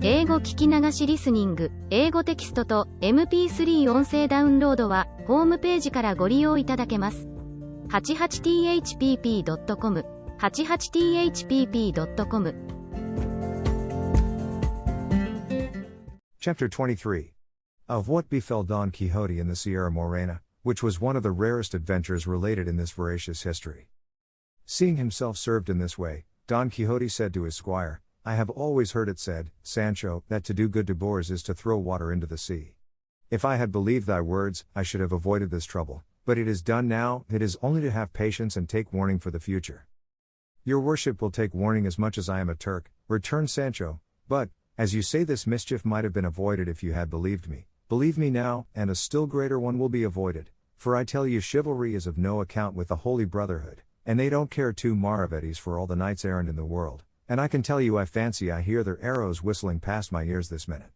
英語聞き流しリスニング、英語テキストと MP3 音声ダウンロードは、ホームページからご利用いただけます。88thpp.com、88thpp.com。Chapter 23. Of what befell Don Quixote in the Sierra Morena, which was one of the rarest adventures related in this veracious history. Seeing himself served in this way, Don Quixote said to his squire, I have always heard it said, Sancho, that to do good to boors is to throw water into the sea. If I had believed thy words, I should have avoided this trouble, but it is done now, it is only to have patience and take warning for the future. Your worship will take warning as much as I am a Turk, returned Sancho, but, as you say, this mischief might have been avoided if you had believed me. Believe me now, and a still greater one will be avoided, for I tell you chivalry is of no account with the Holy Brotherhood, and they don't care two maravedis for all the knights errant in the world, and I can tell you I fancy I hear their arrows whistling past my ears this minute.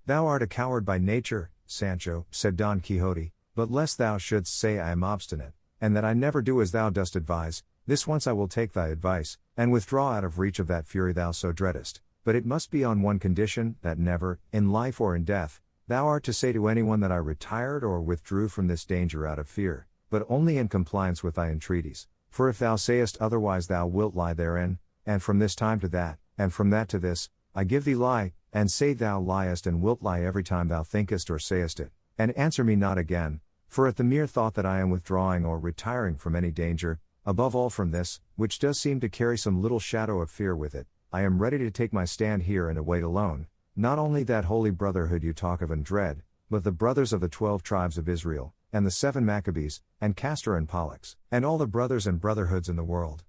Thou art a coward by nature, Sancho, said Don Quixote, but lest thou shouldst say I am obstinate, and that I never do as thou dost advise, this once I will take thy advice, and withdraw out of reach of that fury thou so dreadest, but it must be on one condition, that never, in life or in death, thou art to say to anyone that I retired or withdrew from this danger out of fear, but only in compliance with thy entreaties, for if thou sayest otherwise thou wilt lie therein, and from this time to that, and from that to this, I give thee lie, and say thou liest and wilt lie every time thou thinkest or sayest it, and answer me not again, for at the mere thought that I am withdrawing or retiring from any danger, above all from this, which does seem to carry some little shadow of fear with it, I am ready to take my stand here and await alone, not only that holy brotherhood you talk of and dread, but the brothers of the 12 tribes of Israel, and the 7 Maccabees, and Castor and Pollux, and all the brothers and brotherhoods in the world.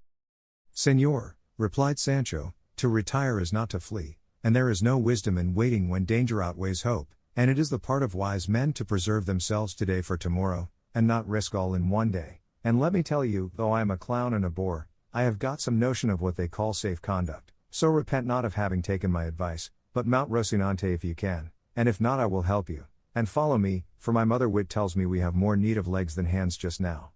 Señor, replied Sancho, to retire is not to flee, and there is no wisdom in waiting when danger outweighs hope, and it is the part of wise men to preserve themselves today for tomorrow, and not risk all in one day. And let me tell you, though I am a clown and a bore, I have got some notion of what they call safe conduct, so repent not of having taken my advice, but mount Rocinante if you can, and if not I will help you, and follow me, for my mother wit tells me we have more need of legs than hands just now.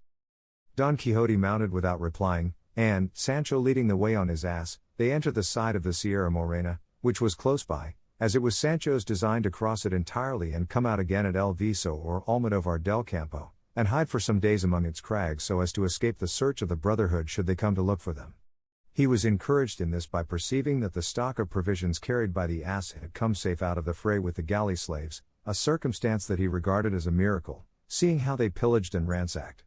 Don Quixote mounted without replying, and, Sancho leading the way on his ass, they entered the side of the Sierra Morena, which was close by, as it was Sancho's design to cross it entirely and come out again at El Viso or Almodovar del Campo, and hide for some days among its crags so as to escape the search of the Brotherhood should they come to look for them. He was encouraged in this by perceiving that the stock of provisions carried by the ass had come safe out of the fray with the galley slaves, a circumstance that he regarded as a miracle, seeing how they pillaged and ransacked.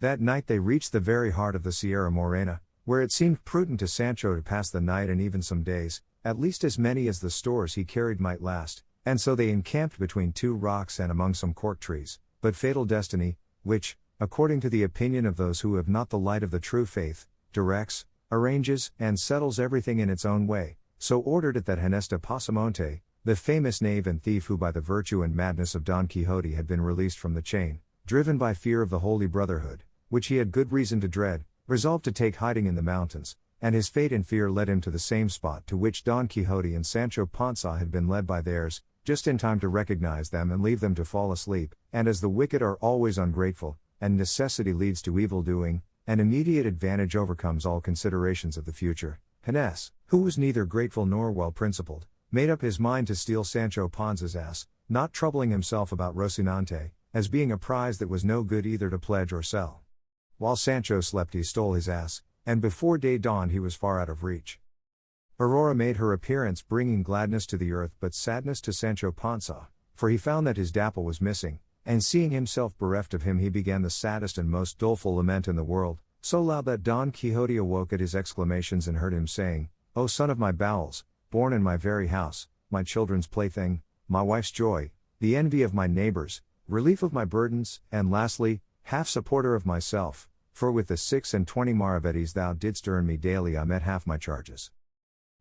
That night they reached the very heart of the Sierra Morena, where it seemed prudent to Sancho to pass the night and even some days, at least as many as the stores he carried might last, and so they encamped between 2 rocks and among some cork trees, but fatal destiny, which, according to the opinion of those who have not the light of the true faith, directs, arranges, and settles everything in its own way, so ordered it that Ginesta Pasamonte, the famous knave and thief who by the virtue and madness of Don Quixote had been released from the chain, driven by fear of the Holy Brotherhood, which he had good reason to dread, resolved to take hiding in the mountains, and his fate and fear led him to the same spot to which Don Quixote and Sancho Panza had been led by theirs, just in time to recognize them and leave them to fall asleep, and as the wicked are always ungrateful, and necessity leads to evil doing, and immediate advantage overcomes all considerations of the future, Ginés, who was neither grateful nor well principled, made up his mind to steal Sancho Panza's ass, not troubling himself about Rocinante, as being a prize that was no good either to pledge or sell. While Sancho slept he stole his ass, and before day dawned he was far out of reach. Aurora made her appearance bringing gladness to the earth but sadness to Sancho Panza, for he found that his Dapple was missing, and seeing himself bereft of him he began the saddest and most doleful lament in the world, so loud that Don Quixote awoke at his exclamations and heard him saying, O son of my bowels, born in my very house, my children's plaything, my wife's joy, the envy of my neighbors, relief of my burdens, and lastly, half supporter of myself, for with the 26 maravedis thou didst earn me daily I met half my charges.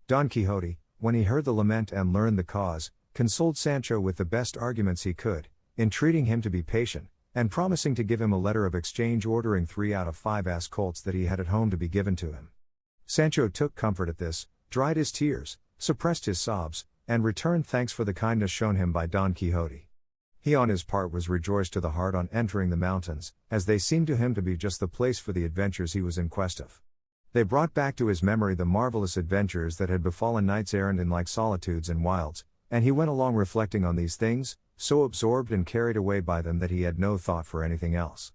Don Quixote, when he heard the lament and learned the cause, consoled Sancho with the best arguments he could, entreating him to be patient, and promising to give him a letter of exchange ordering 3 out of 5 ass colts that he had at home to be given to him. Sancho took comfort at this, dried his tears, suppressed his sobs, and returned thanks for the kindness shown him by Don Quixote. He on his part was rejoiced to the heart on entering the mountains, as they seemed to him to be just the place for the adventures he was in quest of. They brought back to his memory the marvelous adventures that had befallen knights errant in like solitudes and wilds, and he went along reflecting on these things, so absorbed and carried away by them that he had no thought for anything else.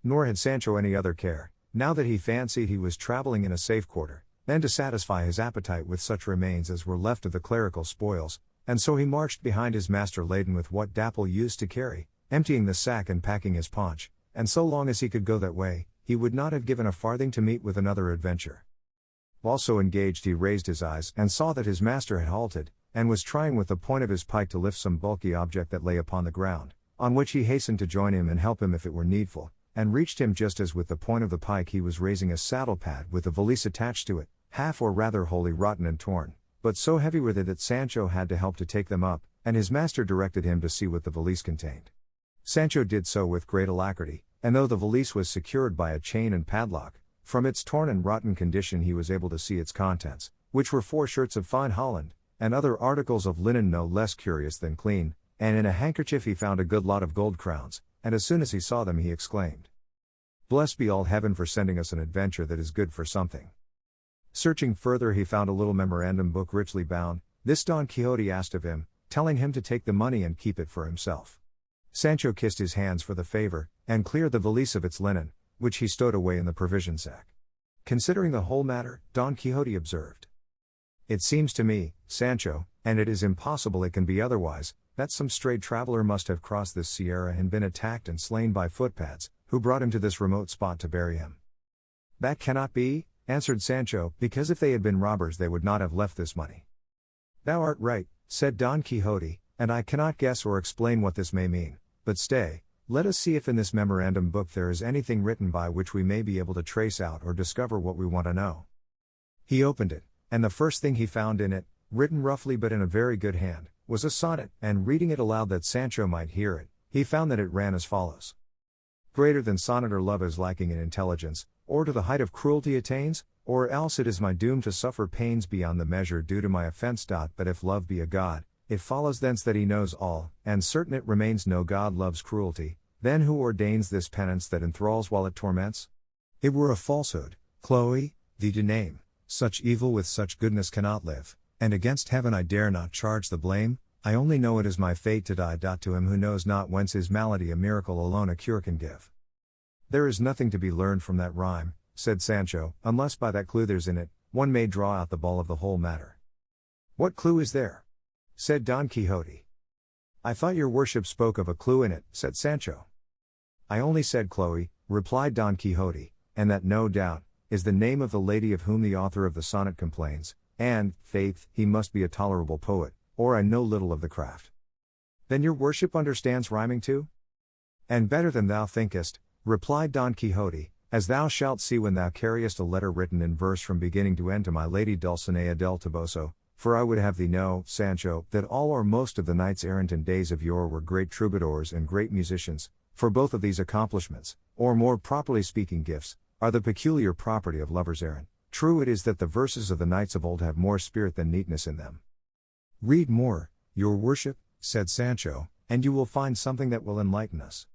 Nor had Sancho any other care, now that he fancied he was traveling in a safe quarter, than to satisfy his appetite with such remains as were left of the clerical spoils, and so he marched behind his master laden with what Dapple used to carry, emptying the sack and packing his paunch, and so long as he could go that way, he would not have given a farthing to meet with another adventure. While so engaged he raised his eyes and saw that his master had halted, and was trying with the point of his pike to lift some bulky object that lay upon the ground, on which he hastened to join him and help him if it were needful, and reached him just as with the point of the pike he was raising a saddle pad with a valise attached to it, half or rather wholly rotten and torn, but so heavy were they that Sancho had to help to take them up, and his master directed him to see what the valise contained. Sancho did so with great alacrity, and though the valise was secured by a chain and padlock, from its torn and rotten condition he was able to see its contents, which were 4 shirts of fine holland, and other articles of linen no less curious than clean, and in a handkerchief he found a good lot of gold crowns, and as soon as he saw them he exclaimed, "Blessed be all heaven for sending us an adventure that is good for something." Searching further he found a little memorandum book richly bound. This Don Quixote asked of him, telling him to take the money and keep it for himself. Sancho kissed his hands for the favor, and cleared the valise of its linen, which he stowed away in the provision sack. Considering the whole matter, Don Quixote observed, "It seems to me, Sancho, and it is impossible it can be otherwise, that some strayed traveler must have crossed this sierra and been attacked and slain by footpads, who brought him to this remote spot to bury him." "That cannot be," answered Sancho, "because if they had been robbers they would not have left this money." "Thou art right," said Don Quixote, "and I cannot guess or explain what this may mean, but stay, let us see if in this memorandum book there is anything written by which we may be able to trace out or discover what we want to know." He opened it, and the first thing he found in it, written roughly but in a very good hand, was a sonnet, and reading it aloud that Sancho might hear it, he found that it ran as follows: "Greater than sonnet or love is lacking in intelligence, or to the height of cruelty attains, or else it is my doom to suffer pains beyond the measure due to my offense. But if love be a god, it follows thence that he knows all, and certain it remains no god loves cruelty, then who ordains this penance that enthralls while it torments? It were a falsehood, Chloe, thee to name, such evil with such goodness cannot live, and against heaven I dare not charge the blame, I only know it is my fate to die. To him who knows not whence his malady a miracle alone a cure can give." "There is nothing to be learned from that rhyme," said Sancho, "unless by that clue there's in it, one may draw out the ball of the whole matter." "What clue is there?" said Don Quixote. "I thought your worship spoke of a clue in it," said Sancho. "I only said Chloe," replied Don Quixote, "and that no doubt is the name of the lady of whom the author of the sonnet complains, and, faith, he must be a tolerable poet, or I know little of the craft." "Then your worship understands rhyming too?" "And better than thou thinkest," replied Don Quixote, "as thou shalt see when thou carriest a letter written in verse from beginning to end to my lady Dulcinea del Toboso, for I would have thee know, Sancho, that all or most of the knights errant in days of yore were great troubadours and great musicians, for both of these accomplishments, or more properly speaking gifts, are the peculiar property of lovers errant. True it is that the verses of the knights of old have more spirit than neatness in them." "Read more, your worship," said Sancho, "and you will find something that will enlighten us."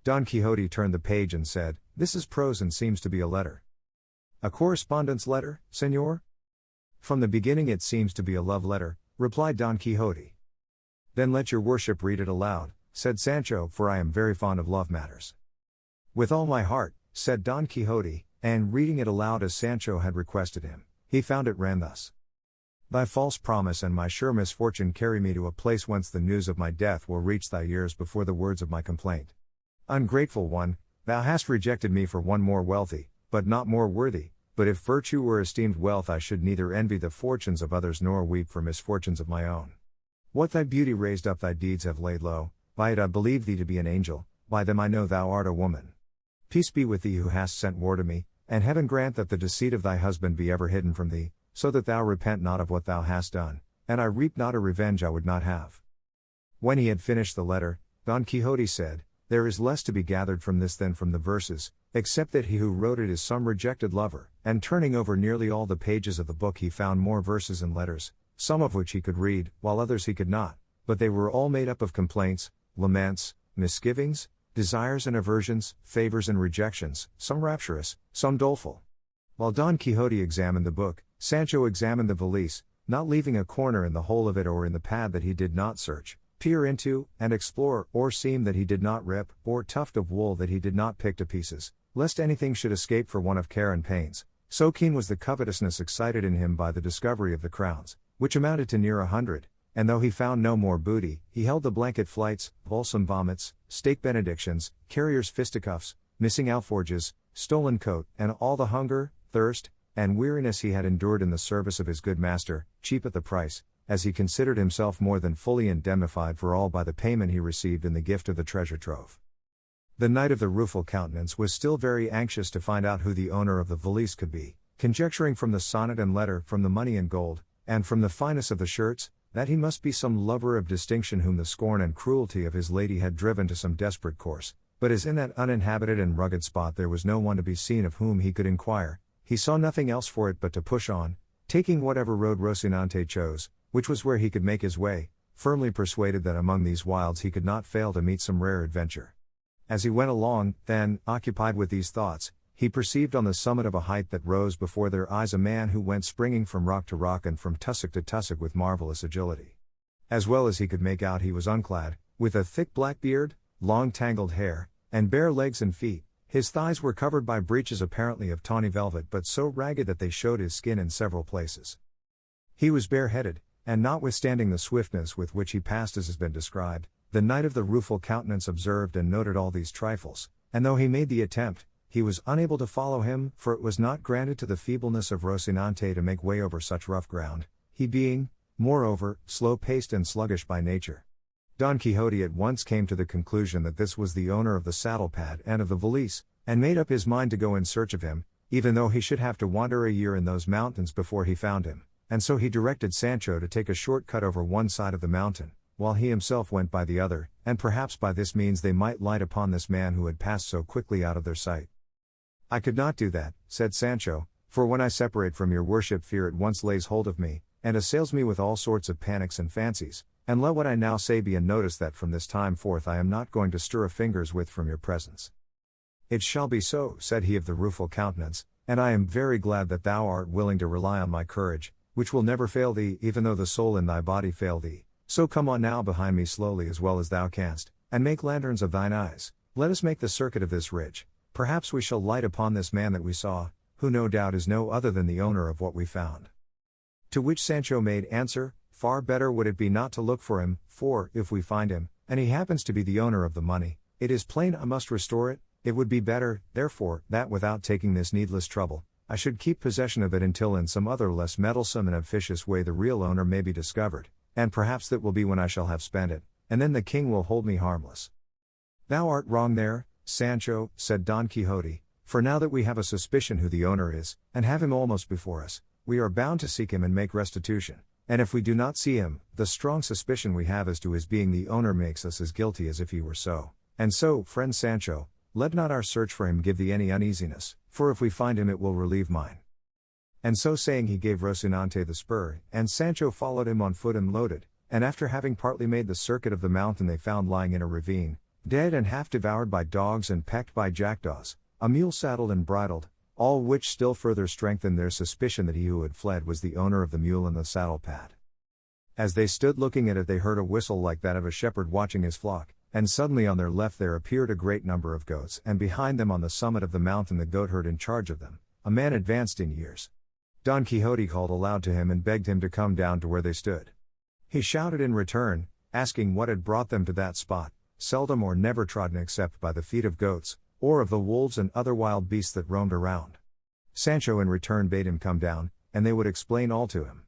Don Quixote turned the page and said, "This is prose and seems to be a letter." "A correspondence letter, señor?" "From the beginning it seems to be a love letter," replied Don Quixote. "Then let your worship read it aloud," said Sancho, "for I am very fond of love matters." "With all my heart," said Don Quixote, and reading it aloud as Sancho had requested him, he found it ran thus: "Thy false promise and my sure misfortune carry me to a place whence the news of my death will reach thy ears before the words of my complaint. Ungrateful one, thou hast rejected me for one more wealthy, but not more worthy, but if virtue were esteemed wealth I should neither envy the fortunes of others nor weep for misfortunes of my own. What thy beauty raised up thy deeds have laid low, by it I believe thee to be an angel, by them I know thou art a woman. Peace be with thee who hast sent war to me, and heaven grant that the deceit of thy husband be ever hidden from thee, so that thou repent not of what thou hast done, and I reap not a revenge I would not have." When he had finished the letter, Don Quixote said, "There is less to be gathered from this than from the verses, except that he who wrote it is some rejected lover," and turning over nearly all the pages of the book he found more verses and letters, some of which he could read, while others he could not, but they were all made up of complaints, laments, misgivings, desires and aversions, favors and rejections, some rapturous, some doleful. While Don Quixote examined the book, Sancho examined the valise, not leaving a corner in the whole of it or in the pad that he did not search, peer into, and explore, or seam that he did not rip, or tuft of wool that he did not pick to pieces, lest anything should escape for one of care and pains. So keen was the covetousness excited in him by the discovery of the crowns, which amounted to near 100, and though he found no more booty, he held the blanket flights, balsam vomits, steak benedictions, carriers' fisticuffs, missing alforges, stolen coat, and all the hunger, thirst, and weariness he had endured in the service of his good master, cheap at the price, as he considered himself more than fully indemnified for all by the payment he received in the gift of the treasure trove. The Knight of the Rueful Countenance was still very anxious to find out who the owner of the valise could be, conjecturing from the sonnet and letter, from the money and gold, and from the fineness of the shirts, that he must be some lover of distinction whom the scorn and cruelty of his lady had driven to some desperate course. But as in that uninhabited and rugged spot there was no one to be seen of whom he could inquire, he saw nothing else for it but to push on, taking whatever road Rocinante chose, which was where he could make his way, firmly persuaded that among these wilds he could not fail to meet some rare adventure. As he went along, then, occupied with these thoughts, he perceived on the summit of a height that rose before their eyes a man who went springing from rock to rock and from tussock to tussock with marvelous agility. As well as he could make out he was unclad, with a thick black beard, long tangled hair, and bare legs and feet. His thighs were covered by breeches apparently of tawny velvet but so ragged that they showed his skin in several places. He was bareheaded, and notwithstanding the swiftness with which he passed as has been described, the Knight of the Rueful Countenance observed and noted all these trifles, and though he made the attempt, he was unable to follow him, for it was not granted to the feebleness of Rocinante to make way over such rough ground, he being, moreover, slow-paced and sluggish by nature. Don Quixote at once came to the conclusion that this was the owner of the saddle-pad and of the valise, and made up his mind to go in search of him, even though he should have to wander a year in those mountains before he found him, and so he directed Sancho to take a short cut over one side of the mountain, while he himself went by the other, and perhaps by this means they might light upon this man who had passed so quickly out of their sight. "I could not do that," said Sancho, "for when I separate from your worship fear at once lays hold of me, and assails me with all sorts of panics and fancies, and let what I now say be a notice that from this time forth I am not going to stir a finger's width from your presence." "It shall be so," said he of the Rueful Countenance, "and I am very glad that thou art willing to rely on my courage, which will never fail thee even though the soul in thy body fail thee. So come on now behind me slowly as well as thou canst, and make lanterns of thine eyes. Let us make the circuit of this ridge. Perhaps we shall light upon this man that we saw, who no doubt is no other than the owner of what we found." To which Sancho made answer, "Far better would it be not to look for him, for, if we find him, and he happens to be the owner of the money, it is plain I must restore it. It would be better, therefore, that without taking this needless trouble, I should keep possession of it until in some other less meddlesome and officious way the real owner may be discovered, and perhaps that will be when I shall have spent it, and then the king will hold me harmless." "Thou art wrong there, Sancho," said Don Quixote, "for now that we have a suspicion who the owner is, and have him almost before us, we are bound to seek him and make restitution, and if we do not see him, the strong suspicion we have as to his being the owner makes us as guilty as if he were so, and so, friend Sancho, let not our search for him give thee any uneasiness, for if we find him it will relieve mine." And so saying he gave Rocinante the spur, and Sancho followed him on foot and loaded, and after having partly made the circuit of the mountain they found lying in a ravine, dead and half devoured by dogs and pecked by jackdaws, a mule saddled and bridled, all which still further strengthened their suspicion that he who had fled was the owner of the mule and the saddle-pad. As they stood looking at it they heard a whistle like that of a shepherd watching his flock, and suddenly on their left there appeared a great number of goats, and behind them on the summit of the mountain the goatherd in charge of them, a man advanced in years. Don Quixote called aloud to him and begged him to come down to where they stood. He shouted in return, asking what had brought them to that spot, seldom or never trodden except by the feet of goats, or of the wolves and other wild beasts that roamed around. Sancho in return bade him come down, and they would explain all to him.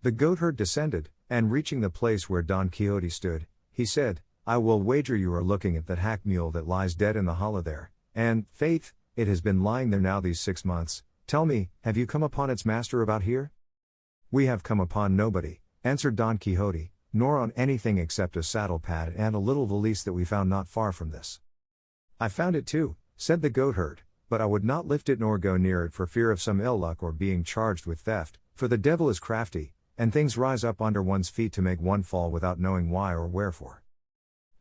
The goatherd descended, and reaching the place where Don Quixote stood, he said, "I will wager you are looking at that hack mule that lies dead in the hollow there, and, faith, it has been lying there now these 6 months. Tell me, have you come upon its master about here?" "We have come upon nobody," answered Don Quixote, "nor on anything except a saddle-pad and a little valise that we found not far from this." "I found it too," said the goatherd, "but I would not lift it nor go near it for fear of some ill luck or being charged with theft, for the devil is crafty, and things rise up under one's feet to make one fall without knowing why or wherefore."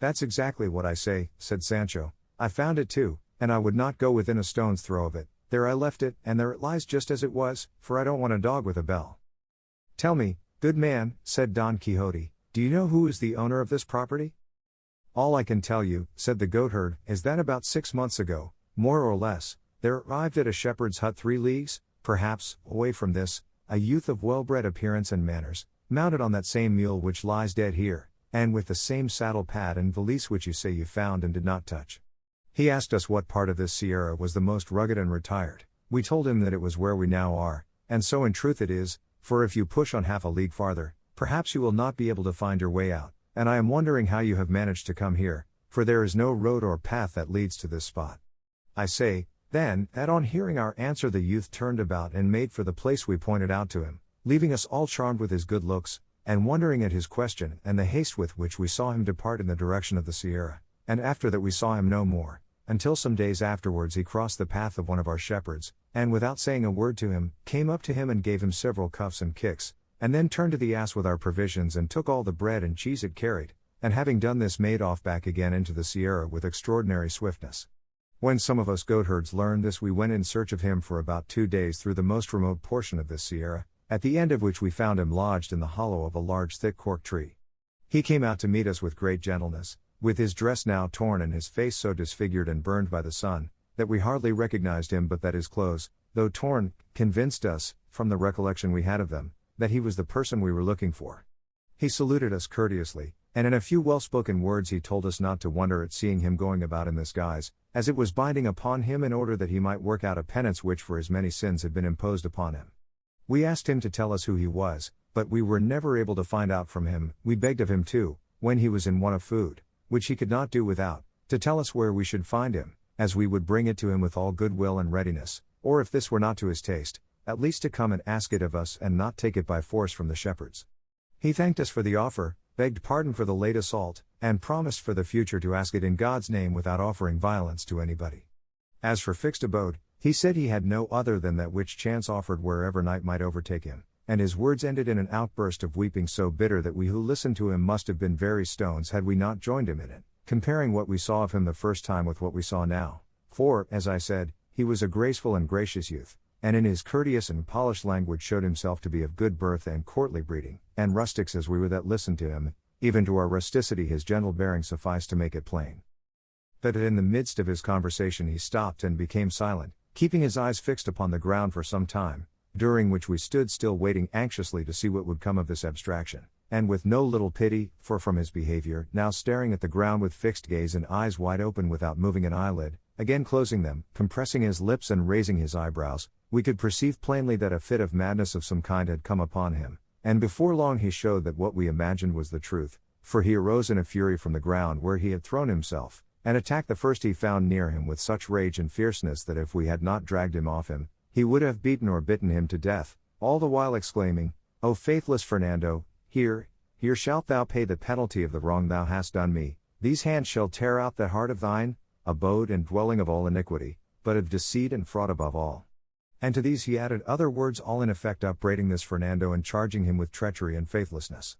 "That's exactly what I say," said Sancho. "I found it too, and I would not go within a stone's throw of it, there I left it, and there it lies just as it was, for I don't want a dog with a bell. Tell me, good man, said Don Quixote, do you know who is the owner of this property? All I can tell you, said the goatherd, is that about 6 months ago, more or less, there arrived at a shepherd's hut 3 leagues, perhaps, away from this, a youth of well-bred appearance and manners, mounted on that same mule which lies dead here, and with the same saddle pad and valise which you say you found and did not touch. He asked us what part of this sierra was the most rugged and retired. We told him that it was where we now are, and so in truth it is, for if you push on half a league farther, perhaps you will not be able to find your way out, and I am wondering how you have managed to come here, for there is no road or path that leads to this spot. I say, then, that on hearing our answer the youth turned about and made for the place we pointed out to him, leaving us all charmed with his good looks, and wondering at his question and the haste with which we saw him depart in the direction of the sierra, and after that we saw him no more, until some days afterwards he crossed the path of one of our shepherds, and without saying a word to him, came up to him and gave him several cuffs and kicks, and then turned to the ass with our provisions and took all the bread and cheese it carried, and having done this made off back again into the sierra with extraordinary swiftness. When some of us goatherds learned this we went in search of him for about 2 days through the most remote portion of this sierra, at the end of which we found him lodged in the hollow of a large thick cork tree. He came out to meet us with great gentleness, with his dress now torn and his face so disfigured and burned by the sun, that we hardly recognized him, but that his clothes, though torn, convinced us, from the recollection we had of them, that he was the person we were looking for. He saluted us courteously, and in a few well-spoken words he told us not to wonder at seeing him going about in this guise, as it was binding upon him in order that he might work out a penance which for his many sins had been imposed upon him. We asked him to tell us who he was, but we were never able to find out from him. We begged of him too, when he was in want of food, which he could not do without, to tell us where we should find him, as we would bring it to him with all good will and readiness, or if this were not to his taste, at least to come and ask it of us and not take it by force from the shepherds. He thanked us for the offer, begged pardon for the late assault, and promised for the future to ask it in God's name without offering violence to anybody. As for fixed abode, he said he had no other than that which chance offered wherever night might overtake him, and his words ended in an outburst of weeping so bitter that we who listened to him must have been very stones had we not joined him in it, comparing what we saw of him the first time with what we saw now, for, as I said, he was a graceful and gracious youth, and in his courteous and polished language showed himself to be of good birth and courtly breeding, and rustics as we were that listened to him, even to our rusticity his gentle bearing sufficed to make it plain. That in the midst of his conversation he stopped and became silent, keeping his eyes fixed upon the ground for some time, during which we stood still waiting anxiously to see what would come of this abstraction, and with no little pity, for from his behavior, now staring at the ground with fixed gaze and eyes wide open without moving an eyelid, again closing them, compressing his lips and raising his eyebrows, we could perceive plainly that a fit of madness of some kind had come upon him, and before long he showed that what we imagined was the truth, for he arose in a fury from the ground where he had thrown himself, and attacked the first he found near him with such rage and fierceness that if we had not dragged him off him, he would have beaten or bitten him to death, all the while exclaiming, "O faithless Fernando, here shalt thou pay the penalty of the wrong thou hast done me, these hands shall tear out the heart of thine, abode and dwelling of all iniquity, but of deceit and fraud above all." And to these he added other words all in effect upbraiding this Fernando and charging him with treachery and faithlessness.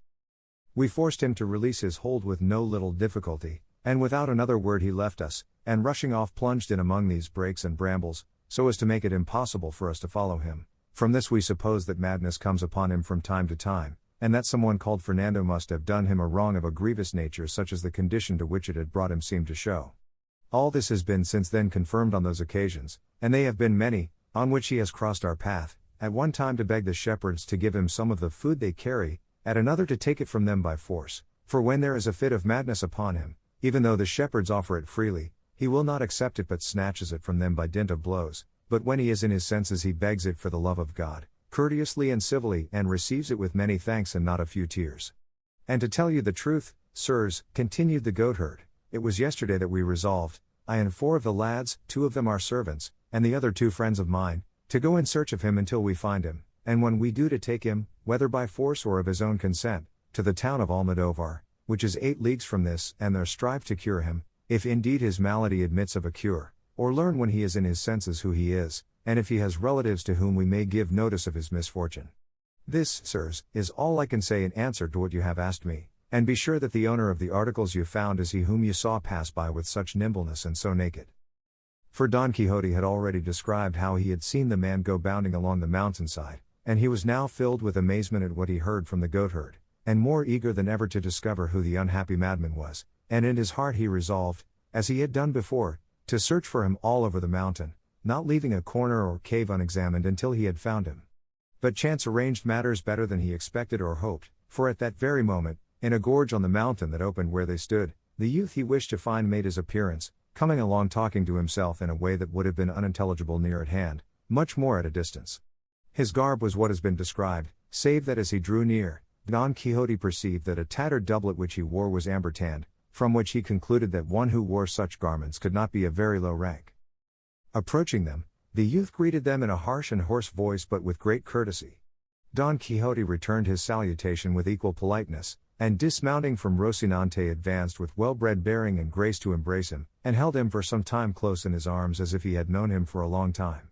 We forced him to release his hold with no little difficulty, and without another word he left us, and rushing off plunged in among these brakes and brambles, so as to make it impossible for us to follow him. From this we suppose that madness comes upon him from time to time, and that someone called Fernando must have done him a wrong of a grievous nature such as the condition to which it had brought him seemed to show. All this has been since then confirmed on those occasions, and they have been many, on which he has crossed our path, at one time to beg the shepherds to give him some of the food they carry, at another to take it from them by force, for when there is a fit of madness upon him, even though the shepherds offer it freely, he will not accept it but snatches it from them by dint of blows, but when he is in his senses he begs it for the love of God, courteously and civilly, and receives it with many thanks and not a few tears. And to tell you the truth, sirs, continued the goatherd, it was yesterday that we resolved, I and 4 of the lads, 2 of them our servants, and the other 2 friends of mine, to go in search of him until we find him, and when we do to take him, whether by force or of his own consent, to the town of Almodovar, which is 8 leagues from this, and there strive to cure him, if indeed his malady admits of a cure, or learn when he is in his senses who he is, and if he has relatives to whom we may give notice of his misfortune. This, sirs, is all I can say in answer to what you have asked me, and be sure that the owner of the articles you found is he whom you saw pass by with such nimbleness and so naked. For Don Quixote had already described how he had seen the man go bounding along the mountainside, and he was now filled with amazement at what he heard from the goatherd, and more eager than ever to discover who the unhappy madman was, and in his heart he resolved, as he had done before, to search for him all over the mountain, not leaving a corner or cave unexamined until he had found him. But chance arranged matters better than he expected or hoped, for at that very moment, in a gorge on the mountain that opened where they stood, the youth he wished to find made his appearance, coming along talking to himself in a way that would have been unintelligible near at hand, much more at a distance. His garb was what has been described, save that as he drew near, Don Quixote perceived that a tattered doublet which he wore was amber-tanned, from which he concluded that one who wore such garments could not be of very low rank. Approaching them, the youth greeted them in a harsh and hoarse voice but with great courtesy. Don Quixote returned his salutation with equal politeness, and dismounting from Rocinante advanced with well-bred bearing and grace to embrace him, and held him for some time close in his arms as if he had known him for a long time.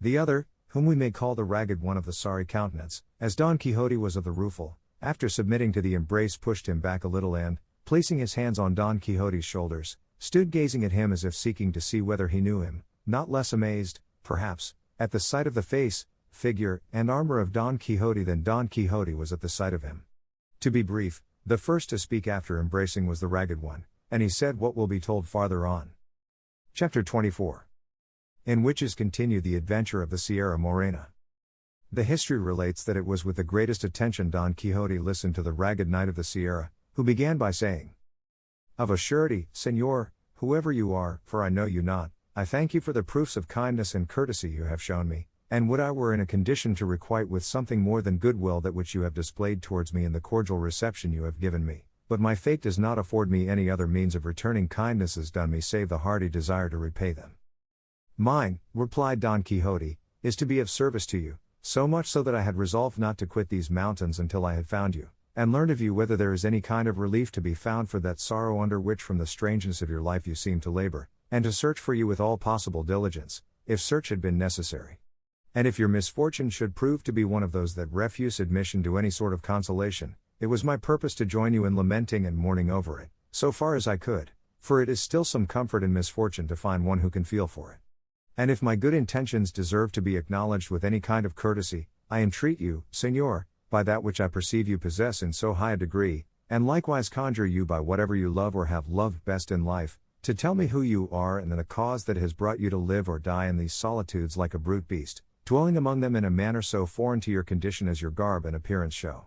The other, whom we may call the ragged one of the sorry countenance, as Don Quixote was of the rueful, after submitting to the embrace pushed him back a little and, placing his hands on Don Quixote's shoulders, stood gazing at him as if seeking to see whether he knew him, not less amazed, perhaps, at the sight of the face, figure, and armor of Don Quixote than Don Quixote was at the sight of him. To be brief, the first to speak after embracing was the ragged one, and he said what will be told farther on. Chapter 24. In which is continued the adventure of the Sierra Morena. The history relates that it was with the greatest attention Don Quixote listened to the ragged knight of the Sierra, who began by saying, "Of a surety, Señor, whoever you are, for I know you not, I thank you for the proofs of kindness and courtesy you have shown me, and would I were in a condition to requite with something more than goodwill that which you have displayed towards me in the cordial reception you have given me, but my fate does not afford me any other means of returning kindnesses done me save the hearty desire to repay them." "Mine," replied Don Quixote, "is to be of service to you, so much so that I had resolved not to quit these mountains until I had found you, and learned of you whether there is any kind of relief to be found for that sorrow under which from the strangeness of your life you seem to labor, and to search for you with all possible diligence, if search had been necessary. And if your misfortune should prove to be one of those that refuse admission to any sort of consolation, it was my purpose to join you in lamenting and mourning over it, so far as I could, for it is still some comfort in misfortune to find one who can feel for it. And if my good intentions deserve to be acknowledged with any kind of courtesy, I entreat you, Señor, by that which I perceive you possess in so high a degree, and likewise conjure you by whatever you love or have loved best in life, to tell me who you are and the cause that has brought you to live or die in these solitudes like a brute beast, dwelling among them in a manner so foreign to your condition as your garb and appearance show.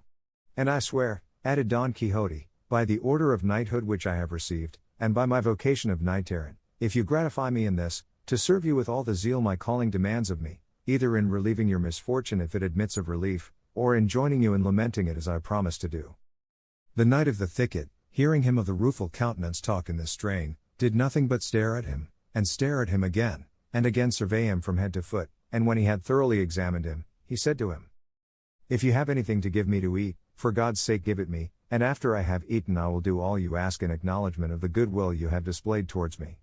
And I swear," added Don Quixote, "by the order of knighthood which I have received, and by my vocation of knight-errant, if you gratify me in this, to serve you with all the zeal my calling demands of me, either in relieving your misfortune if it admits of relief, or in joining you in lamenting it as I promised to do." The knight of the thicket, hearing him of the rueful countenance talk in this strain, did nothing but stare at him, and stare at him again, and again survey him from head to foot, and when he had thoroughly examined him, he said to him, "If you have anything to give me to eat, for God's sake give it me, and after I have eaten I will do all you ask in acknowledgment of the goodwill you have displayed towards me."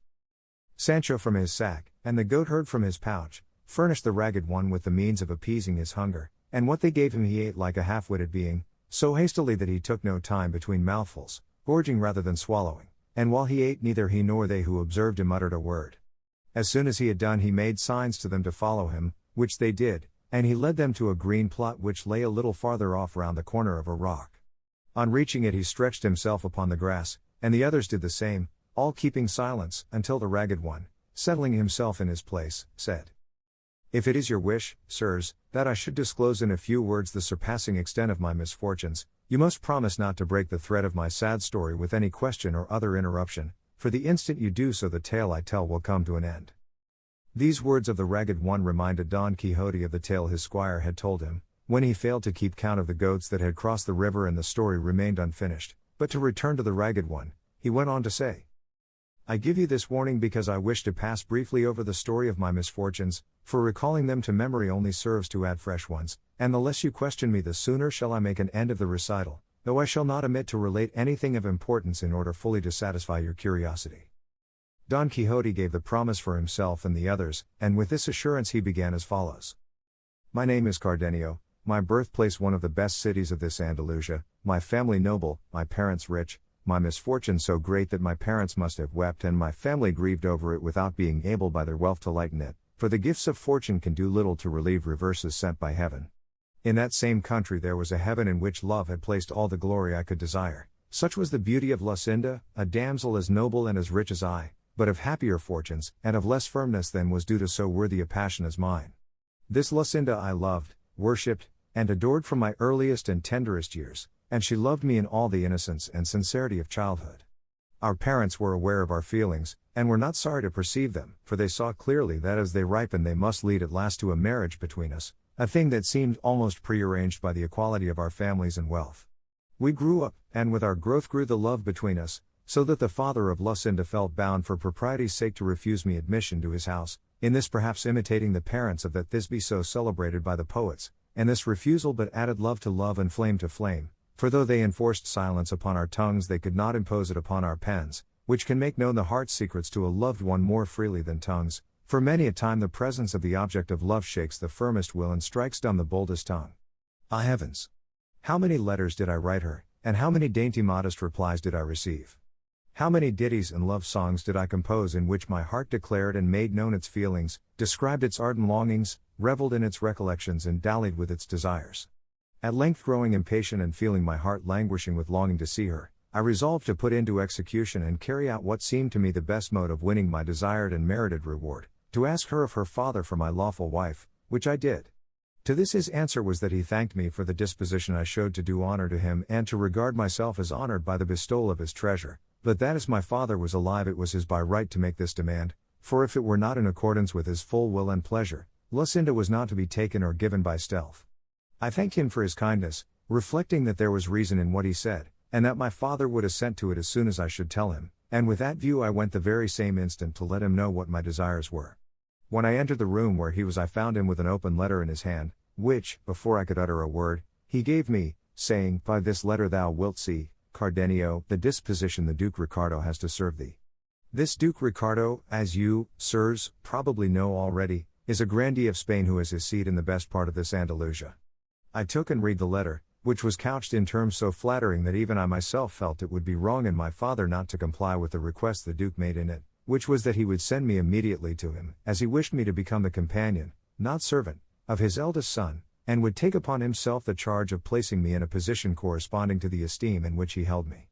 Sancho from his sack, and the goatherd from his pouch, furnished the ragged one with the means of appeasing his hunger, and what they gave him he ate like a half-witted being, so hastily that he took no time between mouthfuls, gorging rather than swallowing, and while he ate neither he nor they who observed him uttered a word. As soon as he had done he made signs to them to follow him, which they did, and he led them to a green plot which lay a little farther off round the corner of a rock. On reaching it he stretched himself upon the grass, and the others did the same, all keeping silence, until the ragged one, settling himself in his place, said, "If it is your wish, sirs, that I should disclose in a few words the surpassing extent of my misfortunes, you must promise not to break the thread of my sad story with any question or other interruption, for the instant you do so the tale I tell will come to an end." These words of the ragged one reminded Don Quixote of the tale his squire had told him, when he failed to keep count of the goats that had crossed the river and the story remained unfinished. But to return to the ragged one, he went on to say, "I give you this warning because I wish to pass briefly over the story of my misfortunes, for recalling them to memory only serves to add fresh ones, and the less you question me the sooner shall I make an end of the recital, though I shall not omit to relate anything of importance in order fully to satisfy your curiosity." Don Quixote gave the promise for himself and the others, and with this assurance he began as follows. "My name is Cardenio, my birthplace one of the best cities of this Andalusia, my family noble, my parents rich, my misfortune so great that my parents must have wept and my family grieved over it without being able by their wealth to lighten it, for the gifts of fortune can do little to relieve reverses sent by heaven. In that same country there was a heaven in which love had placed all the glory I could desire. Such was the beauty of Lucinda, a damsel as noble and as rich as I, but of happier fortunes, and of less firmness than was due to so worthy a passion as mine. This Lucinda I loved, worshipped, and adored from my earliest and tenderest years, and she loved me in all the innocence and sincerity of childhood. Our parents were aware of our feelings, and were not sorry to perceive them, for they saw clearly that as they ripened they must lead at last to a marriage between us, a thing that seemed almost prearranged by the equality of our families and wealth. We grew up, and with our growth grew the love between us, so that the father of Lucinda felt bound for propriety's sake to refuse me admission to his house, in this perhaps imitating the parents of that Thisbe so celebrated by the poets, and this refusal but added love to love and flame to flame, for though they enforced silence upon our tongues they could not impose it upon our pens, which can make known the heart's secrets to a loved one more freely than tongues, for many a time the presence of the object of love shakes the firmest will and strikes dumb the boldest tongue. Ah heavens! How many letters did I write her, and how many dainty modest replies did I receive? How many ditties and love songs did I compose in which my heart declared and made known its feelings, described its ardent longings, reveled in its recollections and dallied with its desires. At length growing impatient and feeling my heart languishing with longing to see her, I resolved to put into execution and carry out what seemed to me the best mode of winning my desired and merited reward, to ask her of her father for my lawful wife, which I did. To this his answer was that he thanked me for the disposition I showed to do honor to him and to regard myself as honored by the bestowal of his treasure, but that as my father was alive it was his by right to make this demand, for if it were not in accordance with his full will and pleasure, Lucinda was not to be taken or given by stealth. I thanked him for his kindness, reflecting that there was reason in what he said, and that my father would assent to it as soon as I should tell him, and with that view I went the very same instant to let him know what my desires were. When I entered the room where he was I found him with an open letter in his hand, which, before I could utter a word, he gave me, saying, By this letter thou wilt see, Cardenio, the disposition the Duke Ricardo has to serve thee. This Duke Ricardo, as you, sirs, probably know already, is a grandee of Spain who has his seat in the best part of this Andalusia. I took and read the letter, which was couched in terms so flattering that even I myself felt it would be wrong in my father not to comply with the request the Duke made in it, which was that he would send me immediately to him, as he wished me to become the companion, not servant, of his eldest son, and would take upon himself the charge of placing me in a position corresponding to the esteem in which he held me.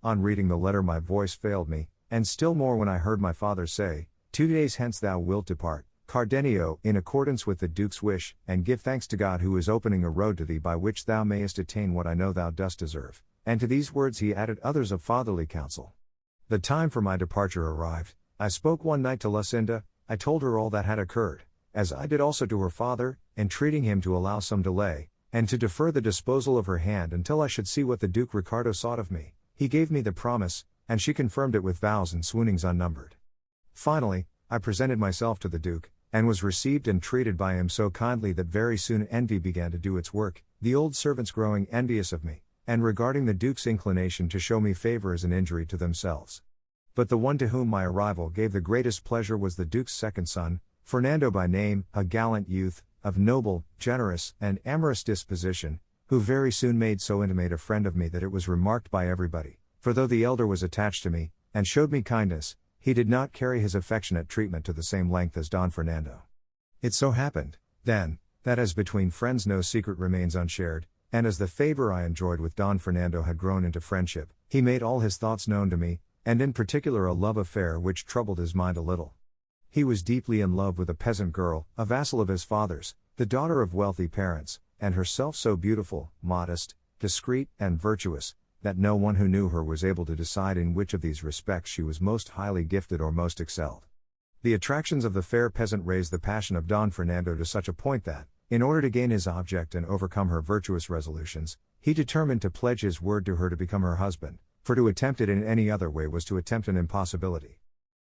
On reading the letter my voice failed me, and still more when I heard my father say, 2 days hence thou wilt depart, Cardenio, in accordance with the Duke's wish, and give thanks to God who is opening a road to thee by which thou mayest attain what I know thou dost deserve. And to these words he added others of fatherly counsel. The time for my departure arrived. I spoke one night to Lucinda, I told her all that had occurred, as I did also to her father, entreating him to allow some delay, and to defer the disposal of her hand until I should see what the Duke Ricardo sought of me. He gave me the promise, and she confirmed it with vows and swoonings unnumbered. Finally, I presented myself to the Duke, and was received and treated by him so kindly that very soon envy began to do its work, the old servants growing envious of me, and regarding the Duke's inclination to show me favor as an injury to themselves. But the one to whom my arrival gave the greatest pleasure was the Duke's second son, Fernando by name, a gallant youth, of noble, generous, and amorous disposition, who very soon made so intimate a friend of me that it was remarked by everybody, for though the elder was attached to me, and showed me kindness, he did not carry his affectionate treatment to the same length as Don Fernando. It so happened, then, that as between friends no secret remains unshared, and as the favor I enjoyed with Don Fernando had grown into friendship, he made all his thoughts known to me, and in particular a love affair which troubled his mind a little. He was deeply in love with a peasant girl, a vassal of his father's, the daughter of wealthy parents, and herself so beautiful, modest, discreet, and virtuous, that no one who knew her was able to decide in which of these respects she was most highly gifted or most excelled. The attractions of the fair peasant raised the passion of Don Fernando to such a point that, in order to gain his object and overcome her virtuous resolutions, he determined to pledge his word to her to become her husband, for to attempt it in any other way was to attempt an impossibility.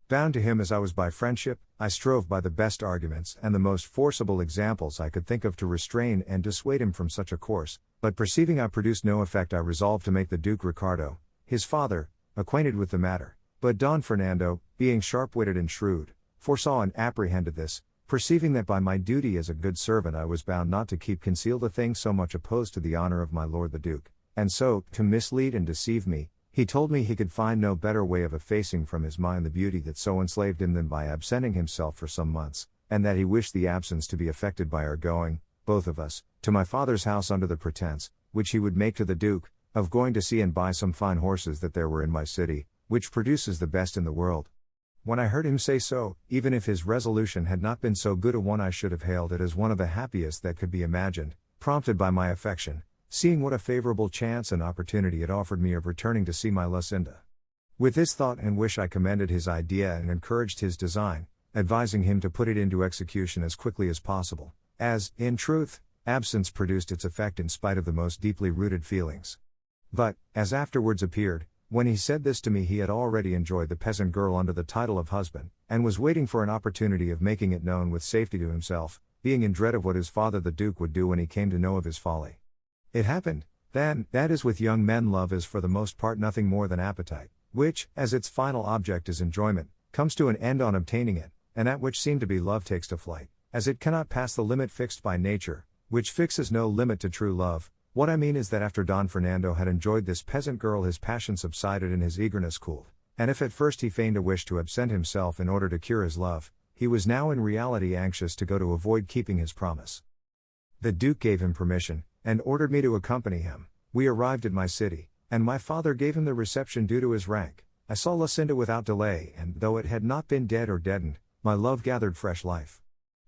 Bound to him as I was by friendship, I strove by the best arguments and the most forcible examples I could think of to restrain and dissuade him from such a course, but perceiving I produced no effect I resolved to make the Duke Ricardo, his father, acquainted with the matter, but Don Fernando, being sharp-witted and shrewd, foresaw and apprehended this, perceiving that by my duty as a good servant I was bound not to keep concealed a thing so much opposed to the honor of my lord the Duke, and so, to mislead and deceive me, He told me he could find no better way of effacing from his mind the beauty that so enslaved him than by absenting himself for some months, and that he wished the absence to be effected by our going, both of us, to my father's house under the pretense, which he would make to the Duke, of going to see and buy some fine horses that there were in my city, which produces the best in the world. When I heard him say so, even if his resolution had not been so good a one, I should have hailed it as one of the happiest that could be imagined, prompted by my affection, seeing what a favorable chance and opportunity it offered me of returning to see my Lucinda. With this thought and wish I commended his idea and encouraged his design, advising him to put it into execution as quickly as possible, as, in truth, absence produced its effect in spite of the most deeply rooted feelings. But, as afterwards appeared, when he said this to me, he had already enjoyed the peasant girl under the title of husband, and was waiting for an opportunity of making it known with safety to himself, being in dread of what his father the Duke would do when he came to know of his folly. It happened, then, that as with young men love is for the most part nothing more than appetite, which, as its final object is enjoyment, comes to an end on obtaining it, and that which seemed to be love takes to flight, as it cannot pass the limit fixed by nature, which fixes no limit to true love. What I mean is that after Don Fernando had enjoyed this peasant girl, his passion subsided and his eagerness cooled, and if at first he feigned a wish to absent himself in order to cure his love, he was now in reality anxious to go to avoid keeping his promise. The Duke gave him permission, and ordered me to accompany him. We arrived at my city, and my father gave him the reception due to his rank. I saw Lucinda without delay, and though it had not been dead or deadened, my love gathered fresh life.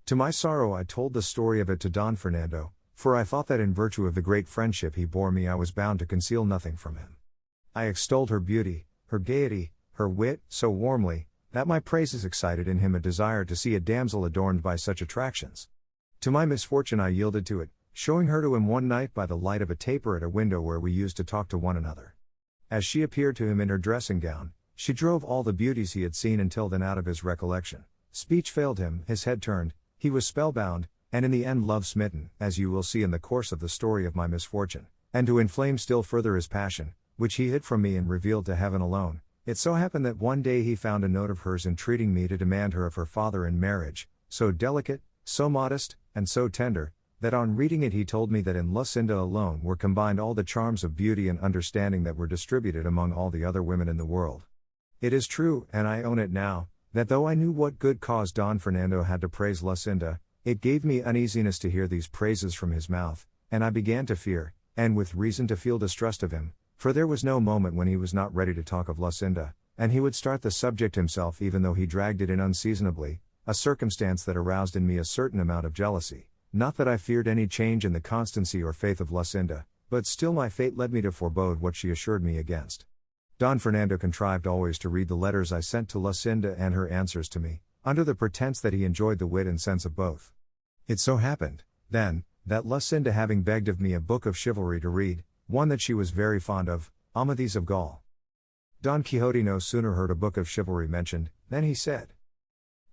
To my sorrow I told the story of it to Don Fernando, for I thought that in virtue of the great friendship he bore me I was bound to conceal nothing from him. I extolled her beauty, her gaiety, her wit, so warmly, that my praises excited in him a desire to see a damsel adorned by such attractions. To my misfortune I yielded to it, showing her to him one night by the light of a taper at a window where we used to talk to one another. As she appeared to him in her dressing gown, she drove all the beauties he had seen until then out of his recollection. Speech failed him, his head turned, he was spellbound, and in the end love smitten, as you will see in the course of the story of my misfortune. And to inflame still further his passion, which he hid from me and revealed to heaven alone, it so happened that one day he found a note of hers entreating me to demand her of her father in marriage, so delicate, so modest, and so tender, that on reading it he told me that in Lucinda alone were combined all the charms of beauty and understanding that were distributed among all the other women in the world. It is true, and I own it now, that though I knew what good cause Don Fernando had to praise Lucinda, it gave me uneasiness to hear these praises from his mouth, and I began to fear, and with reason to feel distrust of him, for there was no moment when he was not ready to talk of Lucinda, and he would start the subject himself even though he dragged it in unseasonably, a circumstance that aroused in me a certain amount of jealousy. Not that I feared any change in the constancy or faith of Lucinda, but still my fate led me to forebode what she assured me against. Don Fernando contrived always to read the letters I sent to Lucinda and her answers to me, under the pretense that he enjoyed the wit and sense of both. It so happened, then, that Lucinda having begged of me a book of chivalry to read, one that she was very fond of, Amadis of Gaul. Don Quixote no sooner heard a book of chivalry mentioned, than he said,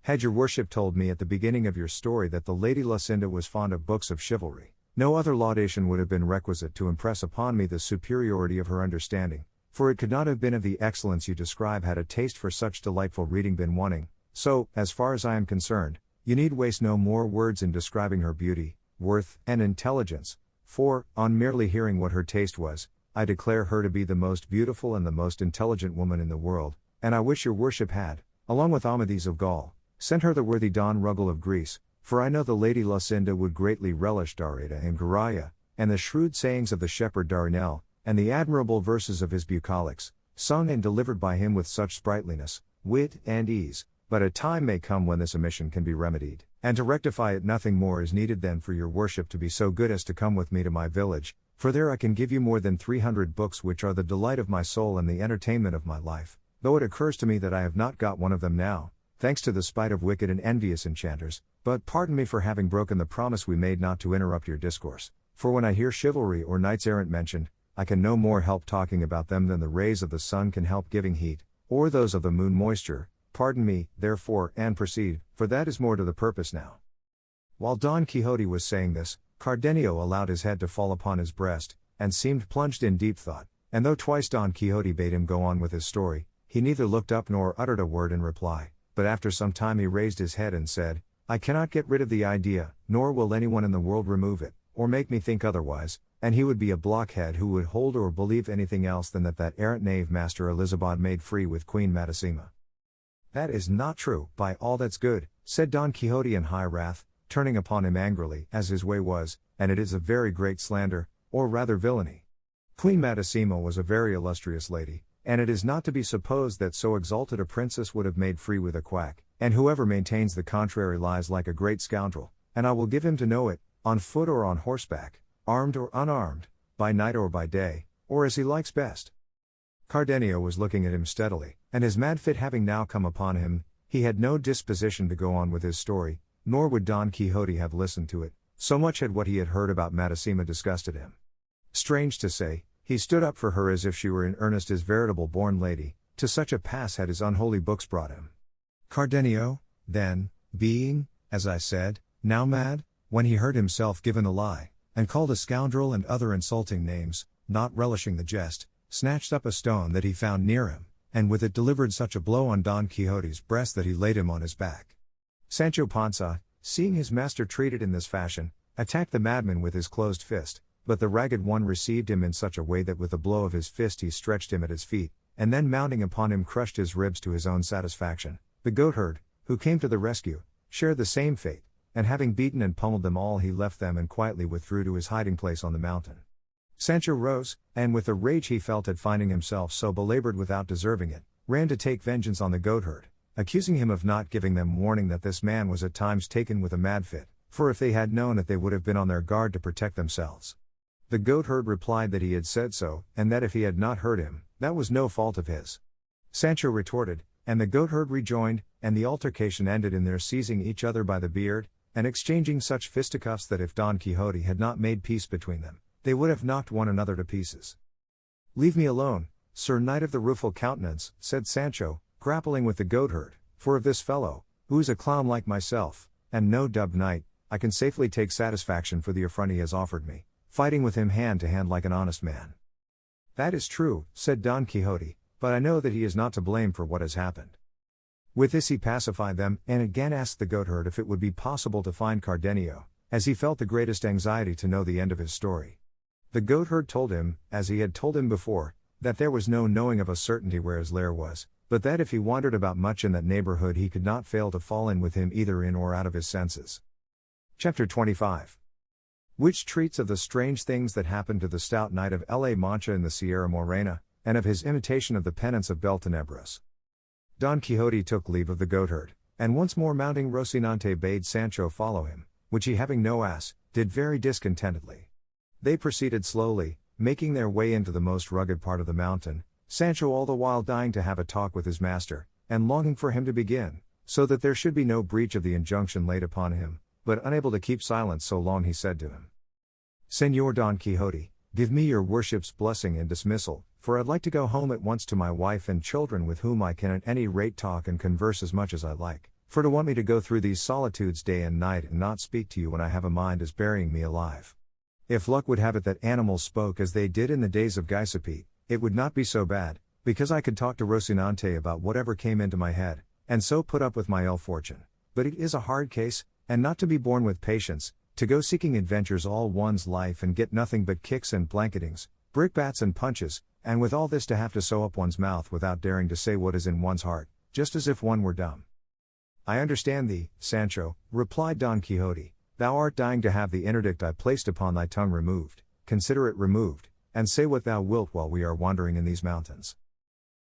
"Had your worship told me at the beginning of your story that the Lady Lucinda was fond of books of chivalry, no other laudation would have been requisite to impress upon me the superiority of her understanding, for it could not have been of the excellence you describe had a taste for such delightful reading been wanting, so, as far as I am concerned, you need waste no more words in describing her beauty, worth, and intelligence, for, on merely hearing what her taste was, I declare her to be the most beautiful and the most intelligent woman in the world, and I wish your worship had, along with Amadis of Gaul, sent her the worthy Don Ruggles of Greece, for I know the Lady Lucinda would greatly relish Darida and Guraya, and the shrewd sayings of the shepherd Darinel, and the admirable verses of his bucolics, sung and delivered by him with such sprightliness, wit, and ease, but a time may come when this omission can be remedied, and to rectify it nothing more is needed than for your worship to be so good as to come with me to my village, for there I can give you more than 300 books which are the delight of my soul and the entertainment of my life, though it occurs to me that I have not got one of them now, thanks to the spite of wicked and envious enchanters, but pardon me for having broken the promise we made not to interrupt your discourse, for when I hear chivalry or knights-errant mentioned, I can no more help talking about them than the rays of the sun can help giving heat, or those of the moon moisture. Pardon me, therefore, and proceed, for that is more to the purpose now." While Don Quixote was saying this, Cardenio allowed his head to fall upon his breast, and seemed plunged in deep thought, and though twice Don Quixote bade him go on with his story, he neither looked up nor uttered a word in reply, but after some time he raised his head and said, "I cannot get rid of the idea, nor will anyone in the world remove it, or make me think otherwise, and he would be a blockhead who would hold or believe anything else than that errant knave Master Elizabeth made free with Queen Madasima. That is not true, by all that's good, said Don Quixote in high wrath, turning upon him angrily, as his way was, and it is a very great slander, or rather villainy. Queen Madasima was a very illustrious lady, and it is not to be supposed that so exalted a princess would have made free with a quack, and whoever maintains the contrary lies like a great scoundrel, and I will give him to know it, on foot or on horseback, armed or unarmed, by night or by day, or as he likes best. Cardenio was looking at him steadily, and his mad fit having now come upon him, he had no disposition to go on with his story, nor would Don Quixote have listened to it, so much had what he had heard about Madasima disgusted him. Strange to say, he stood up for her as if she were in earnest his veritable born lady, to such a pass had his unholy books brought him. Cardenio, then, being, as I said, now mad, when he heard himself given a lie, and called a scoundrel and other insulting names, not relishing the jest, snatched up a stone that he found near him, and with it delivered such a blow on Don Quixote's breast that he laid him on his back. Sancho Panza, seeing his master treated in this fashion, attacked the madman with his closed fist, but the ragged one received him in such a way that with a blow of his fist he stretched him at his feet, and then mounting upon him crushed his ribs to his own satisfaction. The goatherd, who came to the rescue, shared the same fate, and having beaten and pummeled them all he left them and quietly withdrew to his hiding place on the mountain. Sancho rose, and with the rage he felt at finding himself so belabored without deserving it, ran to take vengeance on the goatherd, accusing him of not giving them warning that this man was at times taken with a mad fit, for if they had known it they would have been on their guard to protect themselves. The goatherd replied that he had said so, and that if he had not heard him, that was no fault of his. Sancho retorted, and the goatherd rejoined, and the altercation ended in their seizing each other by the beard, and exchanging such fisticuffs that if Don Quixote had not made peace between them, they would have knocked one another to pieces. "Leave me alone, Sir Knight of the Rueful Countenance," said Sancho, grappling with the goatherd, "for of this fellow, who is a clown like myself, and no dubbed knight, I can safely take satisfaction for the affront he has offered me, fighting with him hand to hand like an honest man." "That is true," said Don Quixote, "but I know that he is not to blame for what has happened." With this he pacified them, and again asked the goatherd if it would be possible to find Cardenio, as he felt the greatest anxiety to know the end of his story. The goatherd told him, as he had told him before, that there was no knowing of a certainty where his lair was, but that if he wandered about much in that neighborhood he could not fail to fall in with him either in or out of his senses. Chapter 25. Which treats of the strange things that happened to the stout knight of La Mancha in the Sierra Morena, and of his imitation of the penance of Beltenebros. Don Quixote took leave of the goatherd, and once more mounting Rocinante bade Sancho follow him, which he having no ass, did very discontentedly. They proceeded slowly, making their way into the most rugged part of the mountain, Sancho all the while dying to have a talk with his master, and longing for him to begin, so that there should be no breach of the injunction laid upon him, but unable to keep silence so long he said to him, "Señor Don Quixote, give me your worship's blessing and dismissal, for I'd like to go home at once to my wife and children with whom I can at any rate talk and converse as much as I like, for to want me to go through these solitudes day and night and not speak to you when I have a mind is burying me alive. If luck would have it that animals spoke as they did in the days of Giuseppe, it would not be so bad, because I could talk to Rocinante about whatever came into my head, and so put up with my ill fortune. But it is a hard case, and not to be borne with patience, to go seeking adventures all one's life and get nothing but kicks and blanketings, brickbats and punches, and with all this to have to sew up one's mouth without daring to say what is in one's heart, just as if one were dumb." "I understand thee, Sancho," replied Don Quixote. "Thou art dying to have the interdict I placed upon thy tongue removed, consider it removed, and say what thou wilt while we are wandering in these mountains."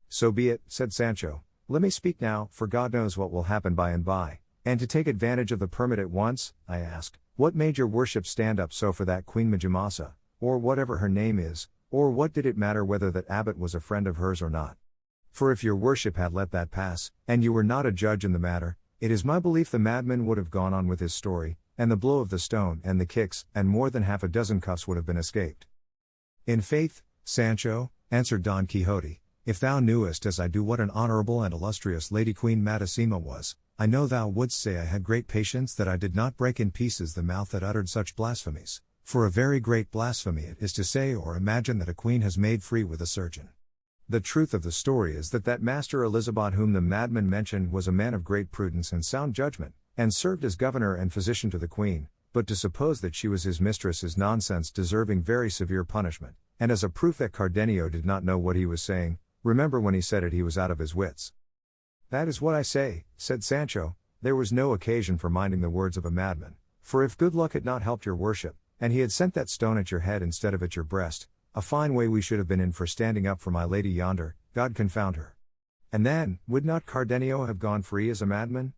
"So be it," said Sancho. "Let me speak now, for God knows what will happen by and by, and to take advantage of the permit at once, I ask, what made your worship stand up so for that Queen Majamasa, or whatever her name is, or what did it matter whether that abbot was a friend of hers or not? For if your worship had let that pass, and you were not a judge in the matter, it is my belief the madman would have gone on with his story, and the blow of the stone and the kicks and more than half a dozen cuffs would have been escaped." "In faith, Sancho," answered Don Quixote, "if thou knewest as I do what an honorable and illustrious lady Queen Madasima was, I know thou wouldst say I had great patience that I did not break in pieces the mouth that uttered such blasphemies, for a very great blasphemy it is to say or imagine that a queen has made free with a surgeon. The truth of the story is that Master Elizabeth whom the madman mentioned was a man of great prudence and sound judgment, and served as governor and physician to the queen, but to suppose that she was his mistress is nonsense deserving very severe punishment, and as a proof that Cardenio did not know what he was saying, remember when he said it he was out of his wits. That is what I say, said Sancho, there was no occasion for minding the words of a madman, for if good luck had not helped your worship, and he had sent that stone at your head instead of at your breast, a fine way we should have been in for standing up for my lady yonder, God confound her. And then, would not Cardenio have gone free as a madman?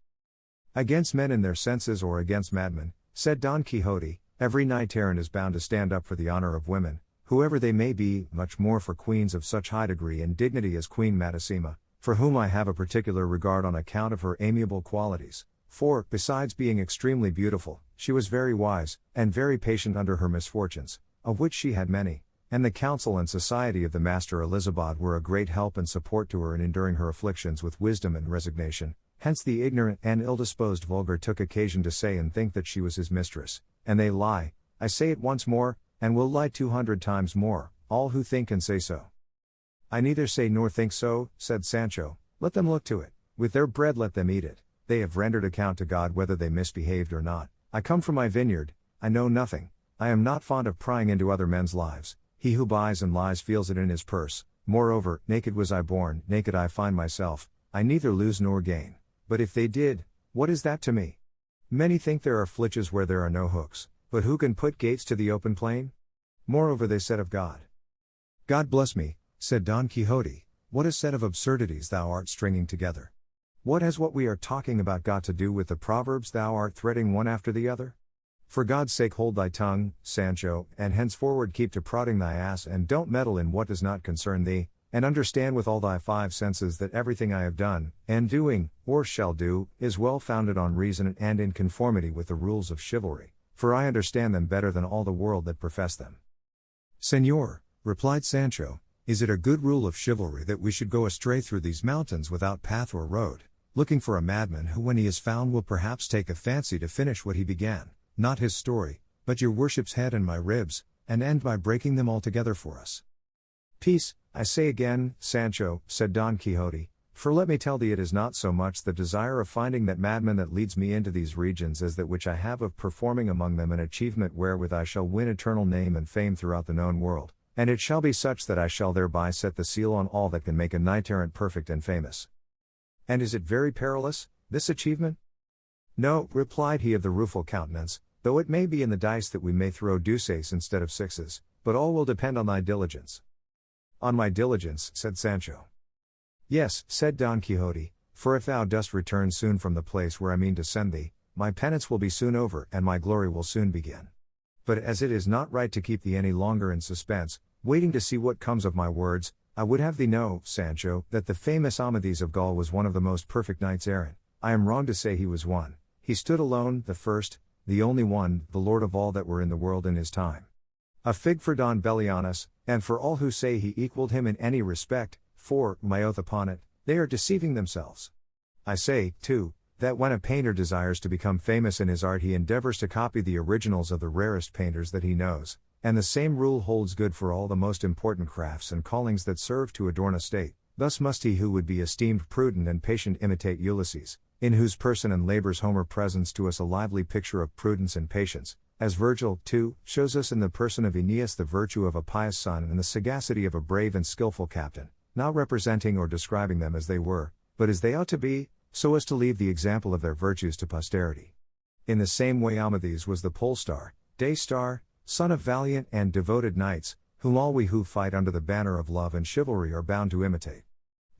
Against men in their senses or against madmen, said Don Quixote, every knight-errant is bound to stand up for the honor of women, whoever they may be, much more for queens of such high degree and dignity as Queen Madasima, for whom I have a particular regard on account of her amiable qualities, for, besides being extremely beautiful, she was very wise, and very patient under her misfortunes, of which she had many, and the counsel and society of the Master Elizabeth were a great help and support to her in enduring her afflictions with wisdom and resignation. Hence the ignorant and ill-disposed vulgar took occasion to say and think that she was his mistress, and they lie, I say it once more, and will lie 200 times more, all who think and say so. I neither say nor think so, said Sancho, let them look to it, with their bread let them eat it, they have rendered account to God whether they misbehaved or not. I come from my vineyard, I know nothing, I am not fond of prying into other men's lives, he who buys and lies feels it in his purse, moreover, naked was I born, naked I find myself, I neither lose nor gain. But if they did, what is that to me? Many think there are flitches where there are no hooks, but who can put gates to the open plain? Moreover they said of God. God bless me, said Don Quixote, what a set of absurdities thou art stringing together. What has what we are talking about got to do with the proverbs thou art threading one after the other? For God's sake hold thy tongue, Sancho, and henceforward keep to prodding thy ass and don't meddle in what does not concern thee, and understand with all thy 5 senses that everything I have done, and doing, or shall do, is well founded on reason and in conformity with the rules of chivalry, for I understand them better than all the world that profess them. Señor, replied Sancho, is it a good rule of chivalry that we should go astray through these mountains without path or road, looking for a madman who when he is found will perhaps take a fancy to finish what he began, not his story, but your worship's head and my ribs, and end by breaking them altogether for us? Peace, I say again, Sancho, said Don Quixote, for let me tell thee it is not so much the desire of finding that madman that leads me into these regions as that which I have of performing among them an achievement wherewith I shall win eternal name and fame throughout the known world, and it shall be such that I shall thereby set the seal on all that can make a knight-errant perfect and famous. And is it very perilous, this achievement? No, replied he of the rueful countenance, though it may be in the dice that we may throw deuces instead of sixes, but all will depend on thy diligence. On my diligence, said Sancho. Yes, said Don Quixote, for if thou dost return soon from the place where I mean to send thee, my penance will be soon over and my glory will soon begin. But as it is not right to keep thee any longer in suspense, waiting to see what comes of my words, I would have thee know, Sancho, that the famous Amadis of Gaul was one of the most perfect knights errant. I am wrong to say he was one, he stood alone, the first, the only one, the lord of all that were in the world in his time. A fig for Don Bellianus, and for all who say he equaled him in any respect, for, my oath upon it, they are deceiving themselves. I say, too, that when a painter desires to become famous in his art he endeavors to copy the originals of the rarest painters that he knows, and the same rule holds good for all the most important crafts and callings that serve to adorn a state. Thus must he who would be esteemed prudent and patient imitate Ulysses, in whose person and labors Homer presents to us a lively picture of prudence and patience, as Virgil, too, shows us in the person of Aeneas the virtue of a pious son and the sagacity of a brave and skillful captain, not representing or describing them as they were, but as they ought to be, so as to leave the example of their virtues to posterity. In the same way Amadis was the pole star, day star, son of valiant and devoted knights, whom all we who fight under the banner of love and chivalry are bound to imitate.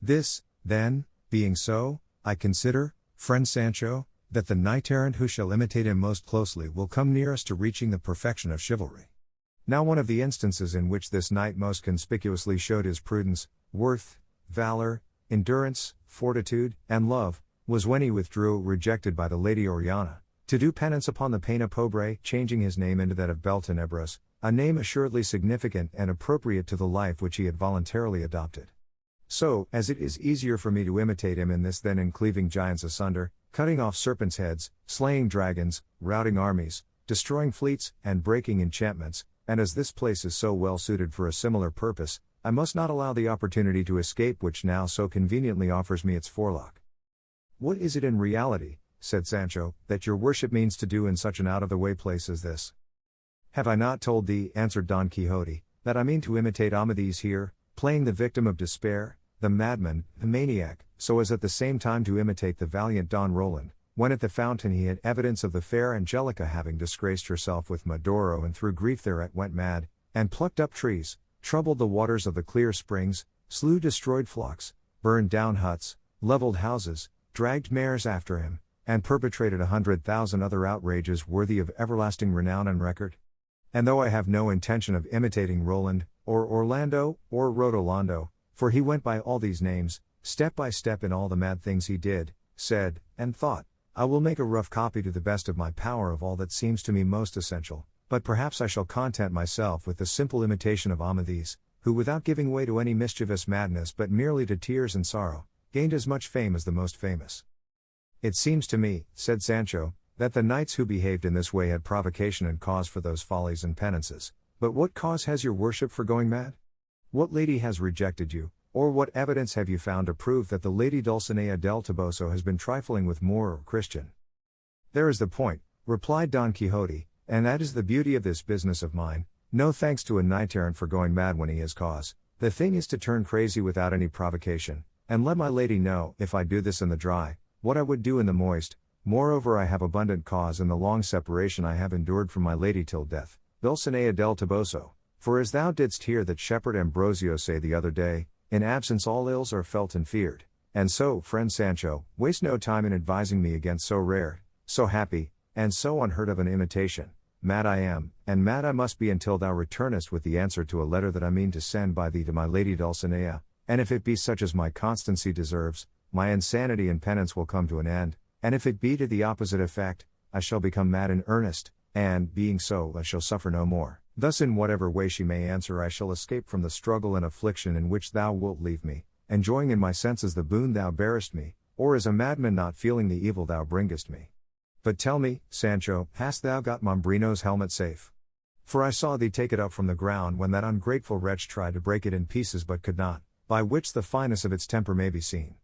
This, then, being so, I consider, friend Sancho, that the knight-errant who shall imitate him most closely will come nearest to reaching the perfection of chivalry. Now one of the instances in which this knight most conspicuously showed his prudence, worth, valor, endurance, fortitude, and love, was when he withdrew, rejected by the Lady Oriana, to do penance upon the Pena Pobre, changing his name into that of Beltenebros, a name assuredly significant and appropriate to the life which he had voluntarily adopted. So, as it is easier for me to imitate him in this than in cleaving giants asunder, cutting off serpents' heads, slaying dragons, routing armies, destroying fleets, and breaking enchantments, and as this place is so well suited for a similar purpose, I must not allow the opportunity to escape which now so conveniently offers me its forelock. What is it in reality, said Sancho, that your worship means to do in such an out-of-the-way place as this? Have I not told thee, answered Don Quixote, that I mean to imitate Amadis here, playing the victim of despair, the madman, the maniac, so as at the same time to imitate the valiant Don Roland, when at the fountain he had evidence of the fair Angelica having disgraced herself with Medoro and through grief thereat went mad, and plucked up trees, troubled the waters of the clear springs, slew destroyed flocks, burned down huts, leveled houses, dragged mares after him, and perpetrated 100,000 other outrages worthy of everlasting renown and record? And though I have no intention of imitating Roland, or Orlando, or Rodolando, for he went by all these names, step by step in all the mad things he did, said, and thought, I will make a rough copy to the best of my power of all that seems to me most essential, but perhaps I shall content myself with the simple imitation of Amadis, who without giving way to any mischievous madness but merely to tears and sorrow, gained as much fame as the most famous. It seems to me, said Sancho, that the knights who behaved in this way had provocation and cause for those follies and penances, but what cause has your worship for going mad? What lady has rejected you, or what evidence have you found to prove that the Lady Dulcinea del Toboso has been trifling with Moor or Christian? There is the point, replied Don Quixote, and that is the beauty of this business of mine. No thanks to a knight-errant for going mad when he has cause. The thing is to turn crazy without any provocation, and let my lady know, if I do this in the dry, what I would do in the moist. Moreover, I have abundant cause in the long separation I have endured from my lady till death, Dulcinea del Toboso, for as thou didst hear that shepherd Ambrosio say the other day, in absence all ills are felt and feared, and so, friend Sancho, waste no time in advising me against so rare, so happy, and so unheard of an imitation. Mad I am, and mad I must be until thou returnest with the answer to a letter that I mean to send by thee to my lady Dulcinea, and if it be such as my constancy deserves, my insanity and penance will come to an end, and if it be to the opposite effect, I shall become mad in earnest, and, being so, I shall suffer no more. Thus in whatever way she may answer I shall escape from the struggle and affliction in which thou wilt leave me, enjoying in my senses the boon thou bearest me, or as a madman not feeling the evil thou bringest me. But tell me, Sancho, hast thou got Mambrino's helmet safe? For I saw thee take it up from the ground when that ungrateful wretch tried to break it in pieces but could not, by which the fineness of its temper may be seen.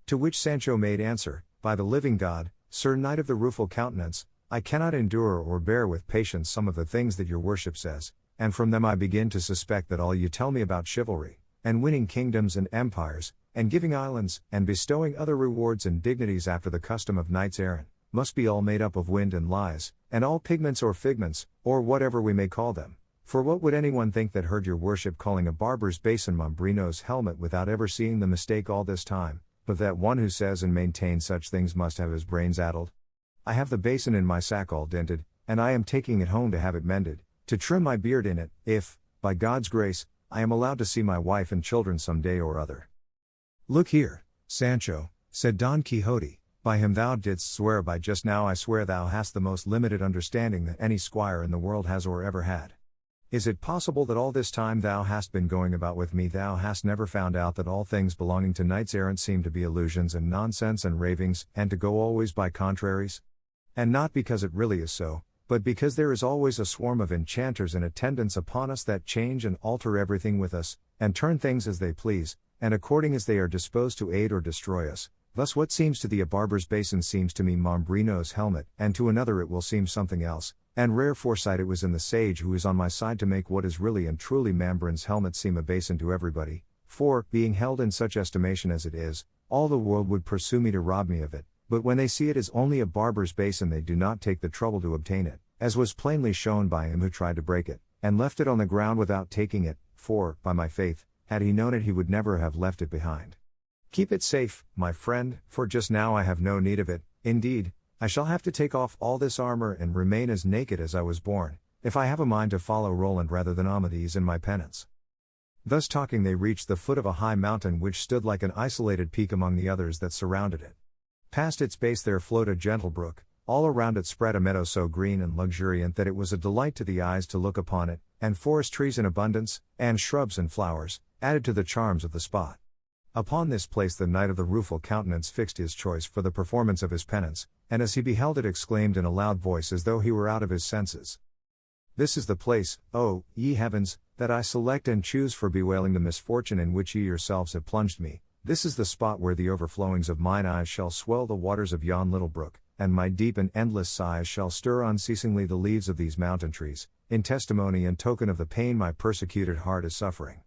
To which Sancho made answer, By the living God, Sir Knight of the Rueful Countenance, I cannot endure or bear with patience some of the things that your worship says, and from them I begin to suspect that all you tell me about chivalry, and winning kingdoms and empires, and giving islands, and bestowing other rewards and dignities after the custom of knights errant, must be all made up of wind and lies, and all pigments or figments, or whatever we may call them. For what would anyone think that heard your worship calling a barber's basin Mambrino's helmet without ever seeing the mistake all this time, but that one who says and maintains such things must have his brains addled? I have the basin in my sack all dinted, and I am taking it home to have it mended, to trim my beard in it, if, by God's grace, I am allowed to see my wife and children some day or other. Look here, Sancho, said Don Quixote, by him thou didst swear by just now I swear thou hast the most limited understanding that any squire in the world has or ever had. Is it possible that all this time thou hast been going about with me thou hast never found out that all things belonging to knights errant seem to be illusions and nonsense and ravings, and to go always by contraries? And not because it really is so, but because there is always a swarm of enchanters in attendance upon us that change and alter everything with us, and turn things as they please, and according as they are disposed to aid or destroy us. Thus what seems to thee a barber's basin seems to me Mambrino's helmet, and to another it will seem something else, and rare foresight it was in the sage who is on my side to make what is really and truly Mambrin's helmet seem a basin to everybody, for, being held in such estimation as it is, all the world would pursue me to rob me of it, but when they see it is only a barber's basin they do not take the trouble to obtain it, as was plainly shown by him who tried to break it, and left it on the ground without taking it, for, by my faith, had he known it he would never have left it behind. Keep it safe, my friend, for just now I have no need of it. Indeed, I shall have to take off all this armor and remain as naked as I was born, if I have a mind to follow Roland rather than Amadis in my penance. Thus talking they reached the foot of a high mountain which stood like an isolated peak among the others that surrounded it. Past its base there flowed a gentle brook, all around it spread a meadow so green and luxuriant that it was a delight to the eyes to look upon it, and forest trees in abundance, and shrubs and flowers, added to the charms of the spot. Upon this place the Knight of the Rueful Countenance fixed his choice for the performance of his penance, and as he beheld it exclaimed in a loud voice as though he were out of his senses. This is the place, O, ye heavens, that I select and choose for bewailing the misfortune in which ye yourselves have plunged me, this is the spot where the overflowings of mine eyes shall swell the waters of yon little brook, and my deep and endless sighs shall stir unceasingly the leaves of these mountain trees, in testimony and token of the pain my persecuted heart is suffering.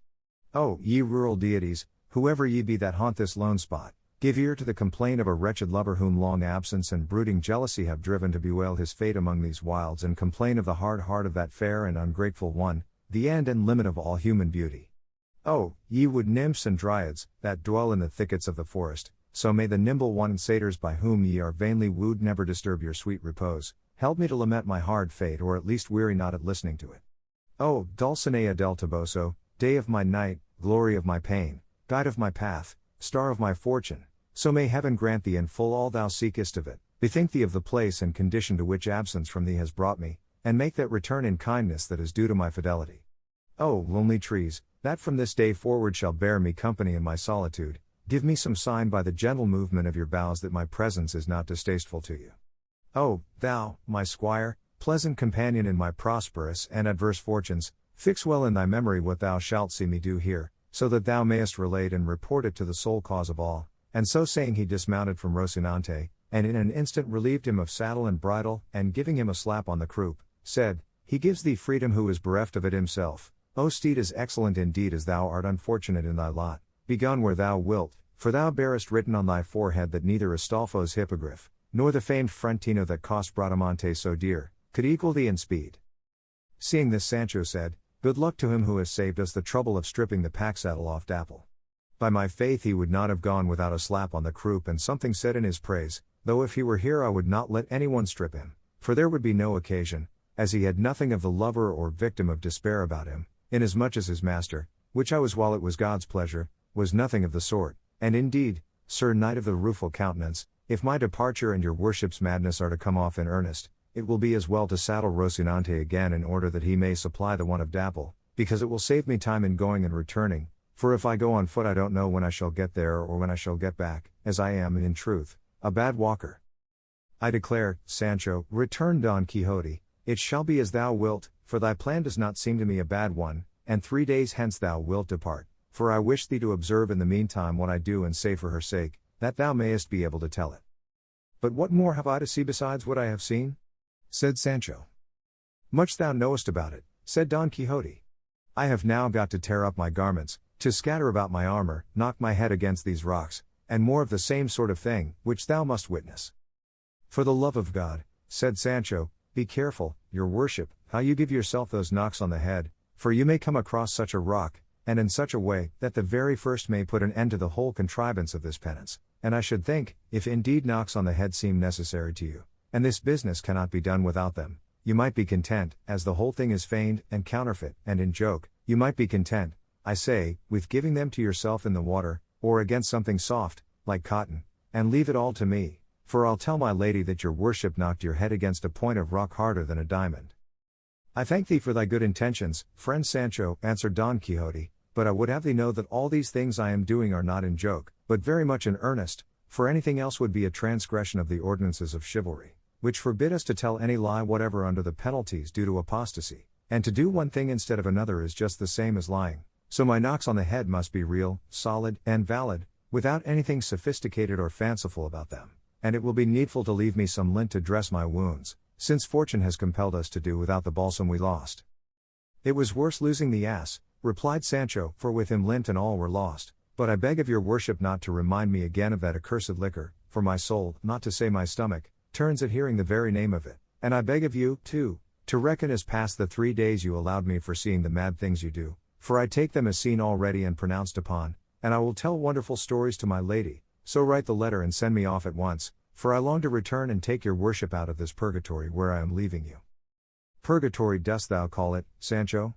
Oh, ye rural deities, whoever ye be that haunt this lone spot, give ear to the complaint of a wretched lover whom long absence and brooding jealousy have driven to bewail his fate among these wilds, and complain of the hard heart of that fair and ungrateful one, the end and limit of all human beauty. Oh, ye wood nymphs and dryads, that dwell in the thickets of the forest, so may the nimble one and satyrs by whom ye are vainly wooed never disturb your sweet repose, help me to lament my hard fate, or at least weary not at listening to it. Oh, Dulcinea del Toboso, day of my night, glory of my pain, guide of my path, star of my fortune, so may heaven grant thee in full all thou seekest of it. Bethink thee of the place and condition to which absence from thee has brought me, and make that return in kindness that is due to my fidelity. Oh, lonely trees, that from this day forward shall bear me company in my solitude, give me some sign by the gentle movement of your boughs that my presence is not distasteful to you. Oh, thou, my squire, pleasant companion in my prosperous and adverse fortunes, fix well in thy memory what thou shalt see me do here, so that thou mayest relate and report it to the sole cause of all. And so saying he dismounted from Rocinante, and in an instant relieved him of saddle and bridle, and giving him a slap on the croup, said, He gives thee freedom who is bereft of it himself. O steed, as excellent indeed as thou art unfortunate in thy lot, begone where thou wilt, for thou bearest written on thy forehead that neither Astolfo's hippogriff, nor the famed Frontino that cost Bradamante so dear, could equal thee in speed. Seeing this, Sancho said, Good luck to him who has saved us the trouble of stripping the pack saddle off Dapple. By my faith he would not have gone without a slap on the croup and something said in his praise, though if he were here I would not let anyone strip him, for there would be no occasion, as he had nothing of the lover or victim of despair about him, inasmuch as his master, which I was while it was God's pleasure, was nothing of the sort, and indeed, Sir Knight of the Rueful Countenance, if my departure and your worship's madness are to come off in earnest, it will be as well to saddle Rocinante again in order that he may supply the one of Dapple, because it will save me time in going and returning, for if I go on foot I don't know when I shall get there or when I shall get back, as I am, in truth, a bad walker. I declare, Sancho, returned Don Quixote, it shall be as thou wilt, for thy plan does not seem to me a bad one, and 3 days hence thou wilt depart, for I wish thee to observe in the meantime what I do and say for her sake, that thou mayest be able to tell it. But what more have I to see besides what I have seen? Said Sancho. Much thou knowest about it, said Don Quixote. I have now got to tear up my garments, to scatter about my armor, knock my head against these rocks, and more of the same sort of thing, which thou must witness. For the love of God, said Sancho, be careful, your worship, how you give yourself those knocks on the head, for you may come across such a rock, and in such a way, that the very first may put an end to the whole contrivance of this penance, and I should think, if indeed knocks on the head seem necessary to you, and this business cannot be done without them, you might be content, as the whole thing is feigned, and counterfeit, and in joke, you might be content, I say, with giving them to yourself in the water, or against something soft, like cotton, and leave it all to me, for I'll tell my lady that your worship knocked your head against a point of rock harder than a diamond. I thank thee for thy good intentions, friend Sancho, answered Don Quixote, but I would have thee know that all these things I am doing are not in joke, but very much in earnest, for anything else would be a transgression of the ordinances of chivalry, which forbid us to tell any lie whatever under the penalties due to apostasy, and to do one thing instead of another is just the same as lying, so my knocks on the head must be real, solid, and valid, without anything sophisticated or fanciful about them, and it will be needful to leave me some lint to dress my wounds, since fortune has compelled us to do without the balsam we lost. It was worse losing the ass, replied Sancho, for with him lint and all were lost, but I beg of your worship not to remind me again of that accursed liquor, for my soul, not to say my stomach, turns at hearing the very name of it, and I beg of you, too, to reckon as past the 3 days you allowed me for seeing the mad things you do, for I take them as seen already and pronounced upon, and I will tell wonderful stories to my lady, so write the letter and send me off at once, for I long to return and take your worship out of this purgatory where I am leaving you. Purgatory dost thou call it, Sancho?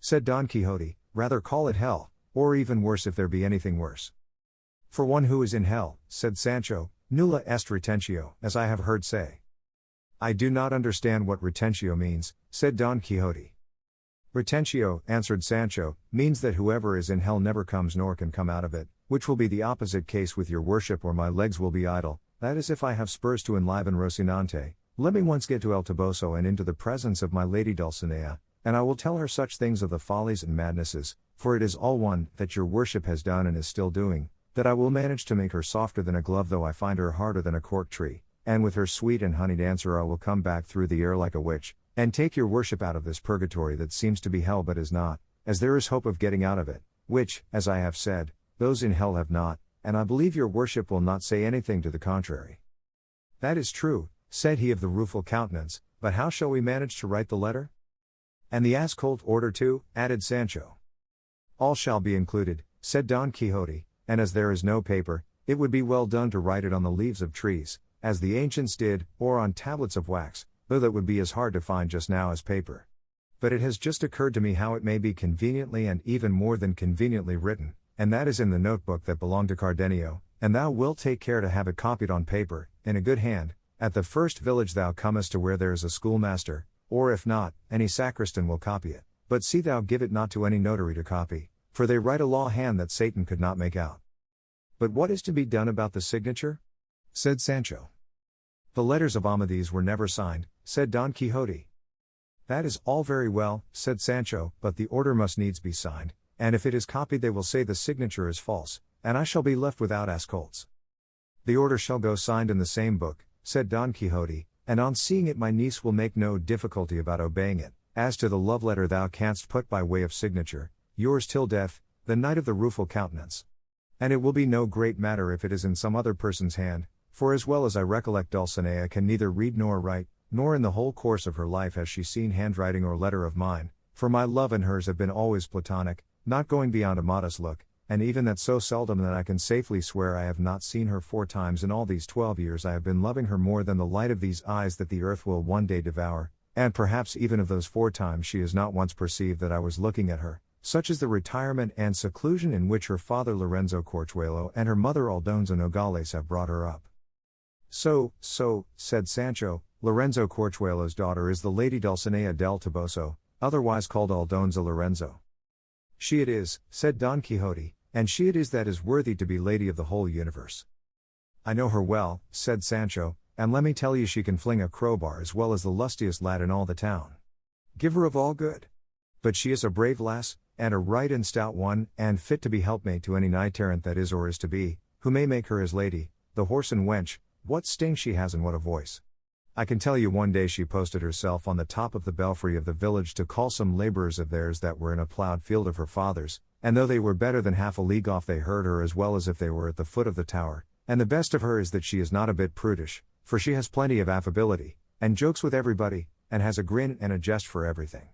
Said Don Quixote, rather call it hell, or even worse if there be anything worse. For one who is in hell, said Sancho, nulla est retentio, as I have heard say. I do not understand what retentio means, said Don Quixote. Retentio, answered Sancho, means that whoever is in hell never comes nor can come out of it, which will be the opposite case with your worship, or my legs will be idle, that is if I have spurs to enliven Rocinante. Let me once get to El Toboso and into the presence of my lady Dulcinea, and I will tell her such things of the follies and madnesses, for it is all one, that your worship has done and is still doing, that I will manage to make her softer than a glove though I find her harder than a cork tree, and with her sweet and honeyed answer I will come back through the air like a witch, and take your worship out of this purgatory that seems to be hell but is not, as there is hope of getting out of it, which, as I have said, those in hell have not, and I believe your worship will not say anything to the contrary. That is true, said he of the rueful countenance, but how shall we manage to write the letter? And the ass-colt order too, added Sancho. All shall be included, said Don Quixote, and as there is no paper, it would be well done to write it on the leaves of trees, as the ancients did, or on tablets of wax, though that would be as hard to find just now as paper. But it has just occurred to me how it may be conveniently and even more than conveniently written, and that is in the notebook that belonged to Cardenio, and thou wilt take care to have it copied on paper, in a good hand, at the first village thou comest to where there is a schoolmaster, or if not, any sacristan will copy it, but see thou give it not to any notary to copy, for they write a law hand that Satan could not make out. But what is to be done about the signature? Said Sancho. The letters of Amadis were never signed, said Don Quixote. That is all very well, said Sancho, but the order must needs be signed, and if it is copied they will say the signature is false, and I shall be left without ass-colts. The order shall go signed in the same book, said Don Quixote, and on seeing it my niece will make no difficulty about obeying it. As to the love letter thou canst put by way of signature, yours till death, the Knight of the Rueful Countenance. And it will be no great matter if it is in some other person's hand, for as well as I recollect Dulcinea can neither read nor write, nor in the whole course of her life has she seen handwriting or letter of mine, for my love and hers have been always platonic, not going beyond a modest look, and even that so seldom that I can safely swear I have not seen her 4 times in all these 12 years I have been loving her more than the light of these eyes that the earth will one day devour, and perhaps even of those 4 times she has not once perceived that I was looking at her. Such is the retirement and seclusion in which her father Lorenzo Corchuelo and her mother Aldonza Nogales have brought her up. So, said Sancho, Lorenzo Corchuelo's daughter is the Lady Dulcinea del Toboso, otherwise called Aldonza Lorenzo. She it is, said Don Quixote, and she it is that is worthy to be lady of the whole universe. I know her well, said Sancho, and let me tell you she can fling a crowbar as well as the lustiest lad in all the town. Give her of all good. But she is a brave lass, and a right and stout one, and fit to be helpmate to any knight-errant that is or is to be, who may make her his lady. The horse and wench, what sting she has and what a voice. I can tell you one day she posted herself on the top of the belfry of the village to call some labourers of theirs that were in a ploughed field of her father's, and though they were better than half a league off they heard her as well as if they were at the foot of the tower, and the best of her is that she is not a bit prudish, for she has plenty of affability, and jokes with everybody, and has a grin and a jest for everything.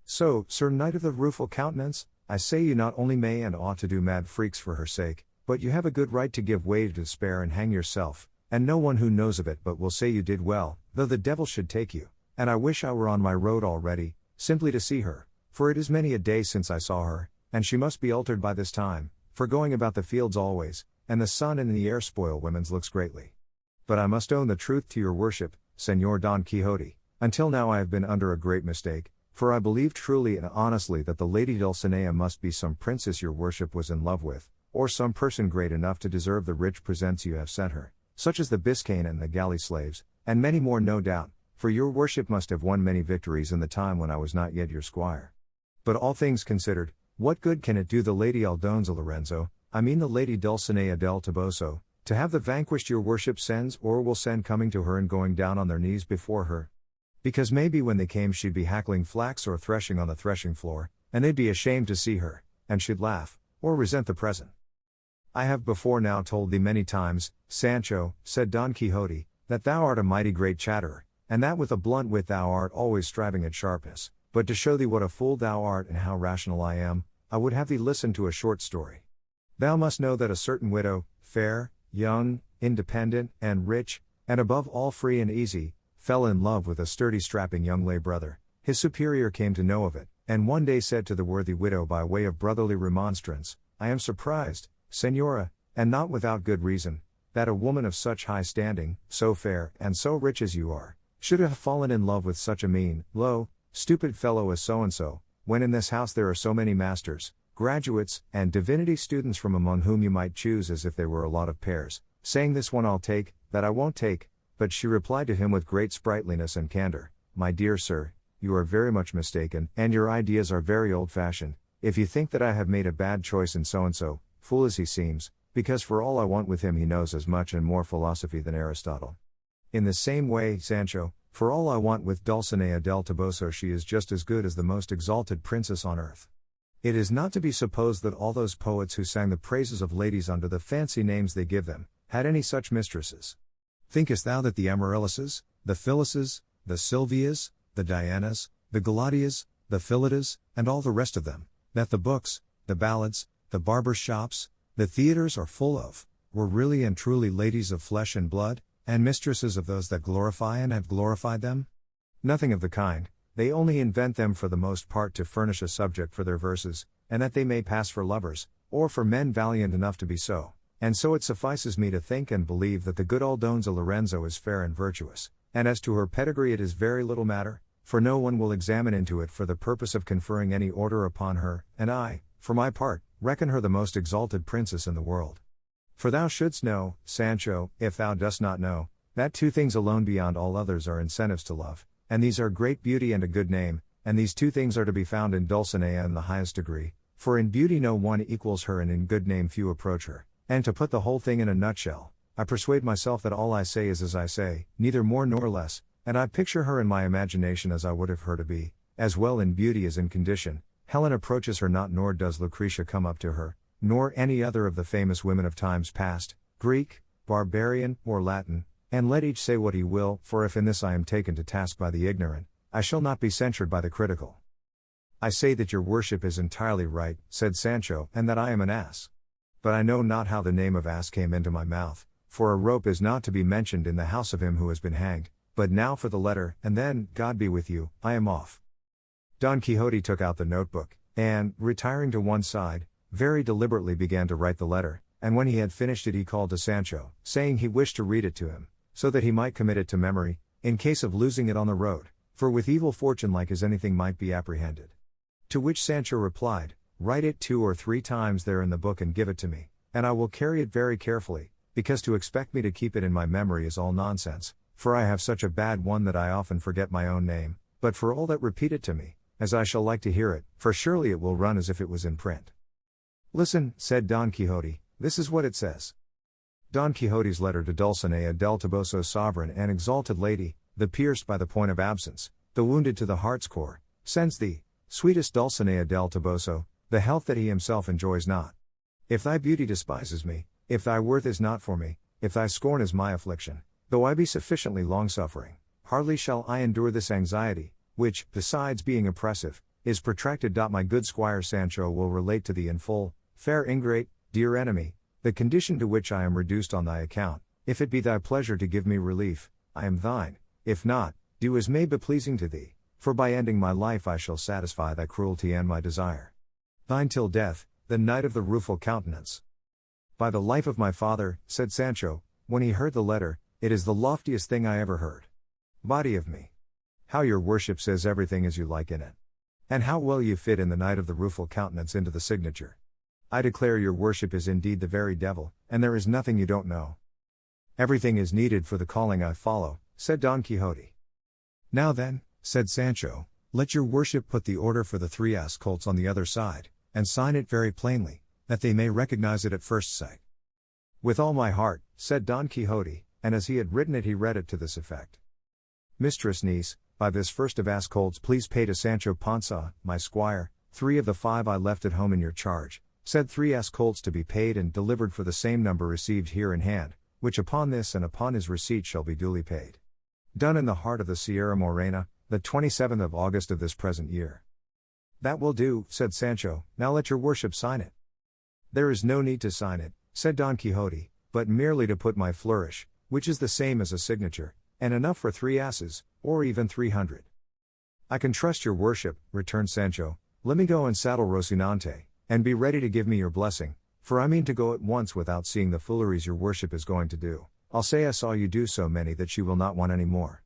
So, Sir Knight of the Rueful Countenance, I say you not only may and ought to do mad freaks for her sake, but you have a good right to give way to despair and hang yourself, and no one who knows of it but will say you did well, though the devil should take you, and I wish I were on my road already, simply to see her, for it is many a day since I saw her, and she must be altered by this time, for going about the fields always, and the sun and the air spoil women's looks greatly. But I must own the truth to your worship, Señor Don Quixote, until now I have been under a great mistake, for I believed truly and honestly that the Lady Dulcinea must be some princess your worship was in love with, or some person great enough to deserve the rich presents you have sent her, such as the Biscayne and the galley slaves, and many more no doubt, for your worship must have won many victories in the time when I was not yet your squire. But all things considered, what good can it do the Lady Aldonza Lorenzo, I mean the Lady Dulcinea del Toboso, to have the vanquished your worship sends or will send coming to her and going down on their knees before her? Because maybe when they came she'd be hackling flax or threshing on the threshing floor, and they'd be ashamed to see her, and she'd laugh, or resent the present. I have before now told thee many times, Sancho, said Don Quixote, that thou art a mighty great chatterer, and that with a blunt wit thou art always striving at sharpness, but to show thee what a fool thou art and how rational I am, I would have thee listen to a short story. Thou must know that a certain widow, fair, young, independent, and rich, and above all free and easy, fell in love with a sturdy strapping young lay brother. His superior came to know of it, and one day said to the worthy widow by way of brotherly remonstrance, I am surprised, Señora, and not without good reason, that a woman of such high standing, so fair, and so rich as you are, should have fallen in love with such a mean, low, stupid fellow as so-and-so, when in this house there are so many masters, graduates, and divinity students from among whom you might choose as if they were a lot of pears, saying this one I'll take, that I won't take. But she replied to him with great sprightliness and candor, My dear sir, you are very much mistaken, and your ideas are very old-fashioned, if you think that I have made a bad choice in so-and-so, fool as he seems, because for all I want with him he knows as much and more philosophy than Aristotle. In the same way, Sancho, for all I want with Dulcinea del Toboso she is just as good as the most exalted princess on earth. It is not to be supposed that all those poets who sang the praises of ladies under the fancy names they give them, had any such mistresses. Thinkest thou that the Amaryllises, the Phyllises, the Sylvias, the Dianas, the Galatias, the Philetas, and all the rest of them, that the books, the ballads, the barbers' shops, the theatres are full of, were really and truly ladies of flesh and blood, and mistresses of those that glorify and have glorified them? Nothing of the kind, they only invent them for the most part to furnish a subject for their verses, and that they may pass for lovers, or for men valiant enough to be so, and so it suffices me to think and believe that the good Aldonza Lorenzo is fair and virtuous, and as to her pedigree it is very little matter, for no one will examine into it for the purpose of conferring any order upon her, and I, for my part, reckon her the most exalted princess in the world. For thou shouldst know, Sancho, if thou dost not know, that two things alone beyond all others are incentives to love, and these are great beauty and a good name, and these two things are to be found in Dulcinea in the highest degree, for in beauty no one equals her and in good name few approach her, and to put the whole thing in a nutshell, I persuade myself that all I say is as I say, neither more nor less, and I picture her in my imagination as I would have her to be, as well in beauty as in condition. Helen approaches her not, nor does Lucretia come up to her, nor any other of the famous women of times past, Greek, barbarian, or Latin, and let each say what he will, for if in this I am taken to task by the ignorant, I shall not be censured by the critical. I say that your worship is entirely right, said Sancho, and that I am an ass. But I know not how the name of ass came into my mouth, for a rope is not to be mentioned in the house of him who has been hanged, but now for the letter, and then, God be with you, I am off. Don Quixote took out the notebook, and, retiring to one side, very deliberately began to write the letter, and when he had finished it he called to Sancho, saying he wished to read it to him, so that he might commit it to memory, in case of losing it on the road, for with evil fortune like as anything might be apprehended. To which Sancho replied, write it 2 or 3 times there in the book and give it to me, and I will carry it very carefully, because to expect me to keep it in my memory is all nonsense, for I have such a bad one that I often forget my own name, but for all that repeat it to me, as I shall like to hear it, for surely it will run as if it was in print. Listen, said Don Quixote, this is what it says. Don Quixote's letter to Dulcinea del Toboso, sovereign and exalted lady, the pierced by the point of absence, the wounded to the heart's core, sends thee, sweetest Dulcinea del Toboso, the health that he himself enjoys not. If thy beauty despises me, if thy worth is not for me, if thy scorn is my affliction, though I be sufficiently long-suffering, hardly shall I endure this anxiety, which, besides being oppressive, is protracted. My good squire Sancho will relate to thee in full, fair ingrate, dear enemy, the condition to which I am reduced on thy account. If it be thy pleasure to give me relief, I am thine; if not, do as may be pleasing to thee, for by ending my life I shall satisfy thy cruelty and my desire. Thine till death, the Knight of the Rueful Countenance. By the life of my father, said Sancho, when he heard the letter, it is the loftiest thing I ever heard. Body of me! How your worship says everything as you like in it. And how well you fit in the Knight of the Rueful Countenance into the signature. I declare your worship is indeed the very devil, and there is nothing you don't know. Everything is needed for the calling I follow, said Don Quixote. Now then, said Sancho, let your worship put the order for the 3 ass colts on the other side, and sign it very plainly, that they may recognize it at first sight. With all my heart, said Don Quixote, and as he had written it he read it to this effect. Mistress niece, by this first of ass colts please pay to Sancho Panza, my squire, 3 of the 5 I left at home in your charge, said 3 ass colts to be paid and delivered for the same number received here in hand, which upon this and upon his receipt shall be duly paid. Done in the heart of the Sierra Morena, the 27th of August of this present year. That will do, said Sancho, now let your worship sign it. There is no need to sign it, said Don Quixote, but merely to put my flourish, which is the same as a signature, and enough for 3 asses, or even 300. I can trust your worship, returned Sancho. Let me go and saddle Rocinante, and be ready to give me your blessing, for I mean to go at once without seeing the fooleries your worship is going to do. I'll say I saw you do so many that she will not want any more.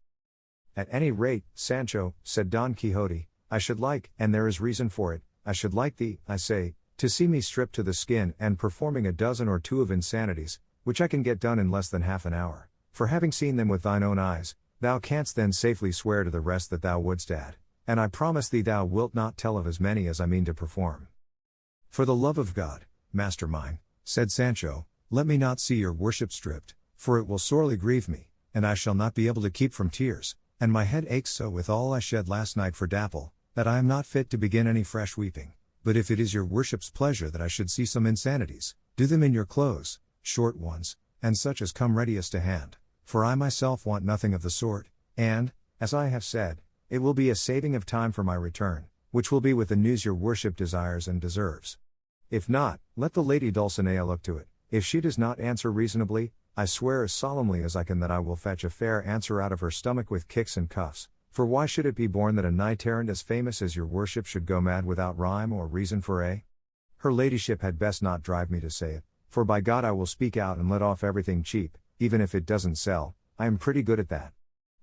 At any rate, Sancho, said Don Quixote, I should like, and there is reason for it, I should like thee, I say, to see me stripped to the skin and performing a dozen or 2 of insanities, which I can get done in less than half an hour, for having seen them with thine own eyes, thou canst then safely swear to the rest that thou wouldst add, and I promise thee thou wilt not tell of as many as I mean to perform. For the love of God, master mine, said Sancho, let me not see your worship stripped, for it will sorely grieve me, and I shall not be able to keep from tears, and my head aches so with all I shed last night for Dapple, that I am not fit to begin any fresh weeping. But if it is your worship's pleasure that I should see some insanities, do them in your clothes, short ones, and such as come readiest to hand, for I myself want nothing of the sort, and, as I have said, it will be a saving of time for my return, which will be with the news your worship desires and deserves. If not, let the lady Dulcinea look to it. If she does not answer reasonably, I swear as solemnly as I can that I will fetch a fair answer out of her stomach with kicks and cuffs. For why should it be borne that a knight-errant as famous as your worship should go mad without rhyme or reason for a? Her ladyship had best not drive me to say it, for by God I will speak out and let off everything cheap, even if it doesn't sell. I am pretty good at that.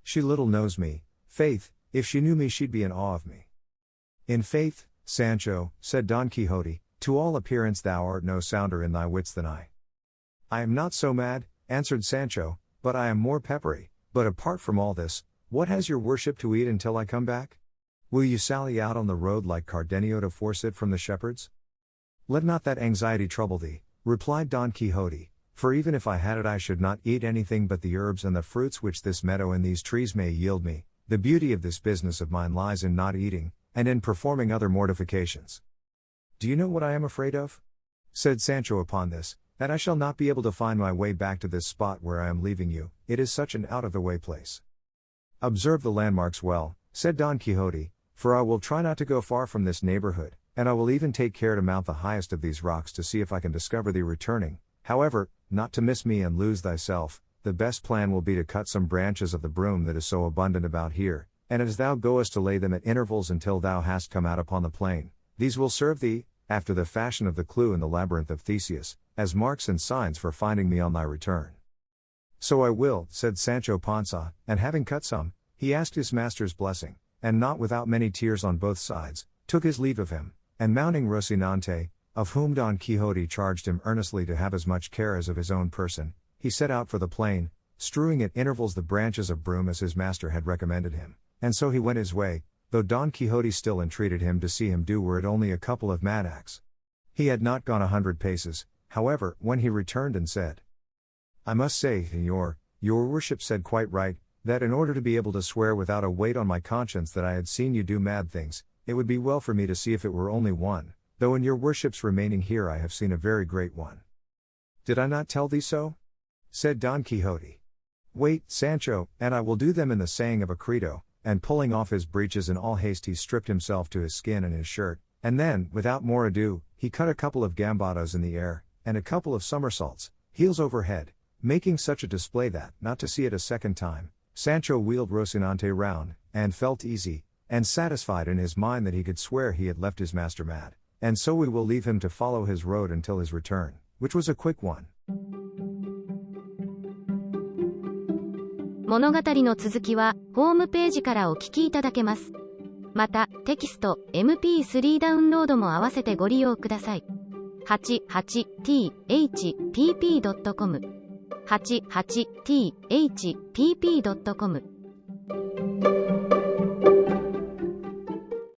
She little knows me, faith, if she knew me she'd be in awe of me. In faith, Sancho, said Don Quixote, to all appearance thou art no sounder in thy wits than I. I am not so mad, answered Sancho, but I am more peppery. But apart from all this, what has your worship to eat until I come back? Will you sally out on the road like Cardenio to force it from the shepherds? Let not that anxiety trouble thee, replied Don Quixote, for even if I had it I should not eat anything but the herbs and the fruits which this meadow and these trees may yield me. The beauty of this business of mine lies in not eating, and in performing other mortifications. Do you know what I am afraid of? Said Sancho upon this, that I shall not be able to find my way back to this spot where I am leaving you, it is such an out-of-the-way place. Observe the landmarks well, said Don Quixote, for I will try not to go far from this neighborhood, and I will even take care to mount the highest of these rocks to see if I can discover thee returning. However, not to miss me and lose thyself, the best plan will be to cut some branches of the broom that is so abundant about here, and as thou goest to lay them at intervals until thou hast come out upon the plain, these will serve thee, after the fashion of the clue in the labyrinth of Theseus, as marks and signs for finding me on thy return. So I will, said Sancho Panza, and having cut some, he asked his master's blessing, and not without many tears on both sides, took his leave of him, and mounting Rocinante, of whom Don Quixote charged him earnestly to have as much care as of his own person, he set out for the plain, strewing at intervals the branches of broom as his master had recommended him, and so he went his way, though Don Quixote still entreated him to see him do were it only a couple of mattacks. He had not gone 100 paces, however, when he returned and said, I must say, Señor, your worship said quite right, that in order to be able to swear without a weight on my conscience that I had seen you do mad things, it would be well for me to see if it were only one, though in your worship's remaining here I have seen a very great one. Did I not tell thee so? Said Don Quixote. Wait, Sancho, and I will do them in the saying of a credo, and pulling off his breeches in all haste he stripped himself to his skin and his shirt, and then, without more ado, he cut a couple of gambados in the air, and a couple of somersaults, heels over head, making such a display that, not to see it a second time, Sancho wheeled Rocinante round, and felt easy, and satisfied in his mind that he could swear he had left his master mad, and so we will leave him to follow his road until his return, which was a quick one. 物語の続きは、ホームページからお聞きいただけます。また、テキスト、MP3 ダウンロードも合わせてご利用ください。88thpp.com 88thpp.com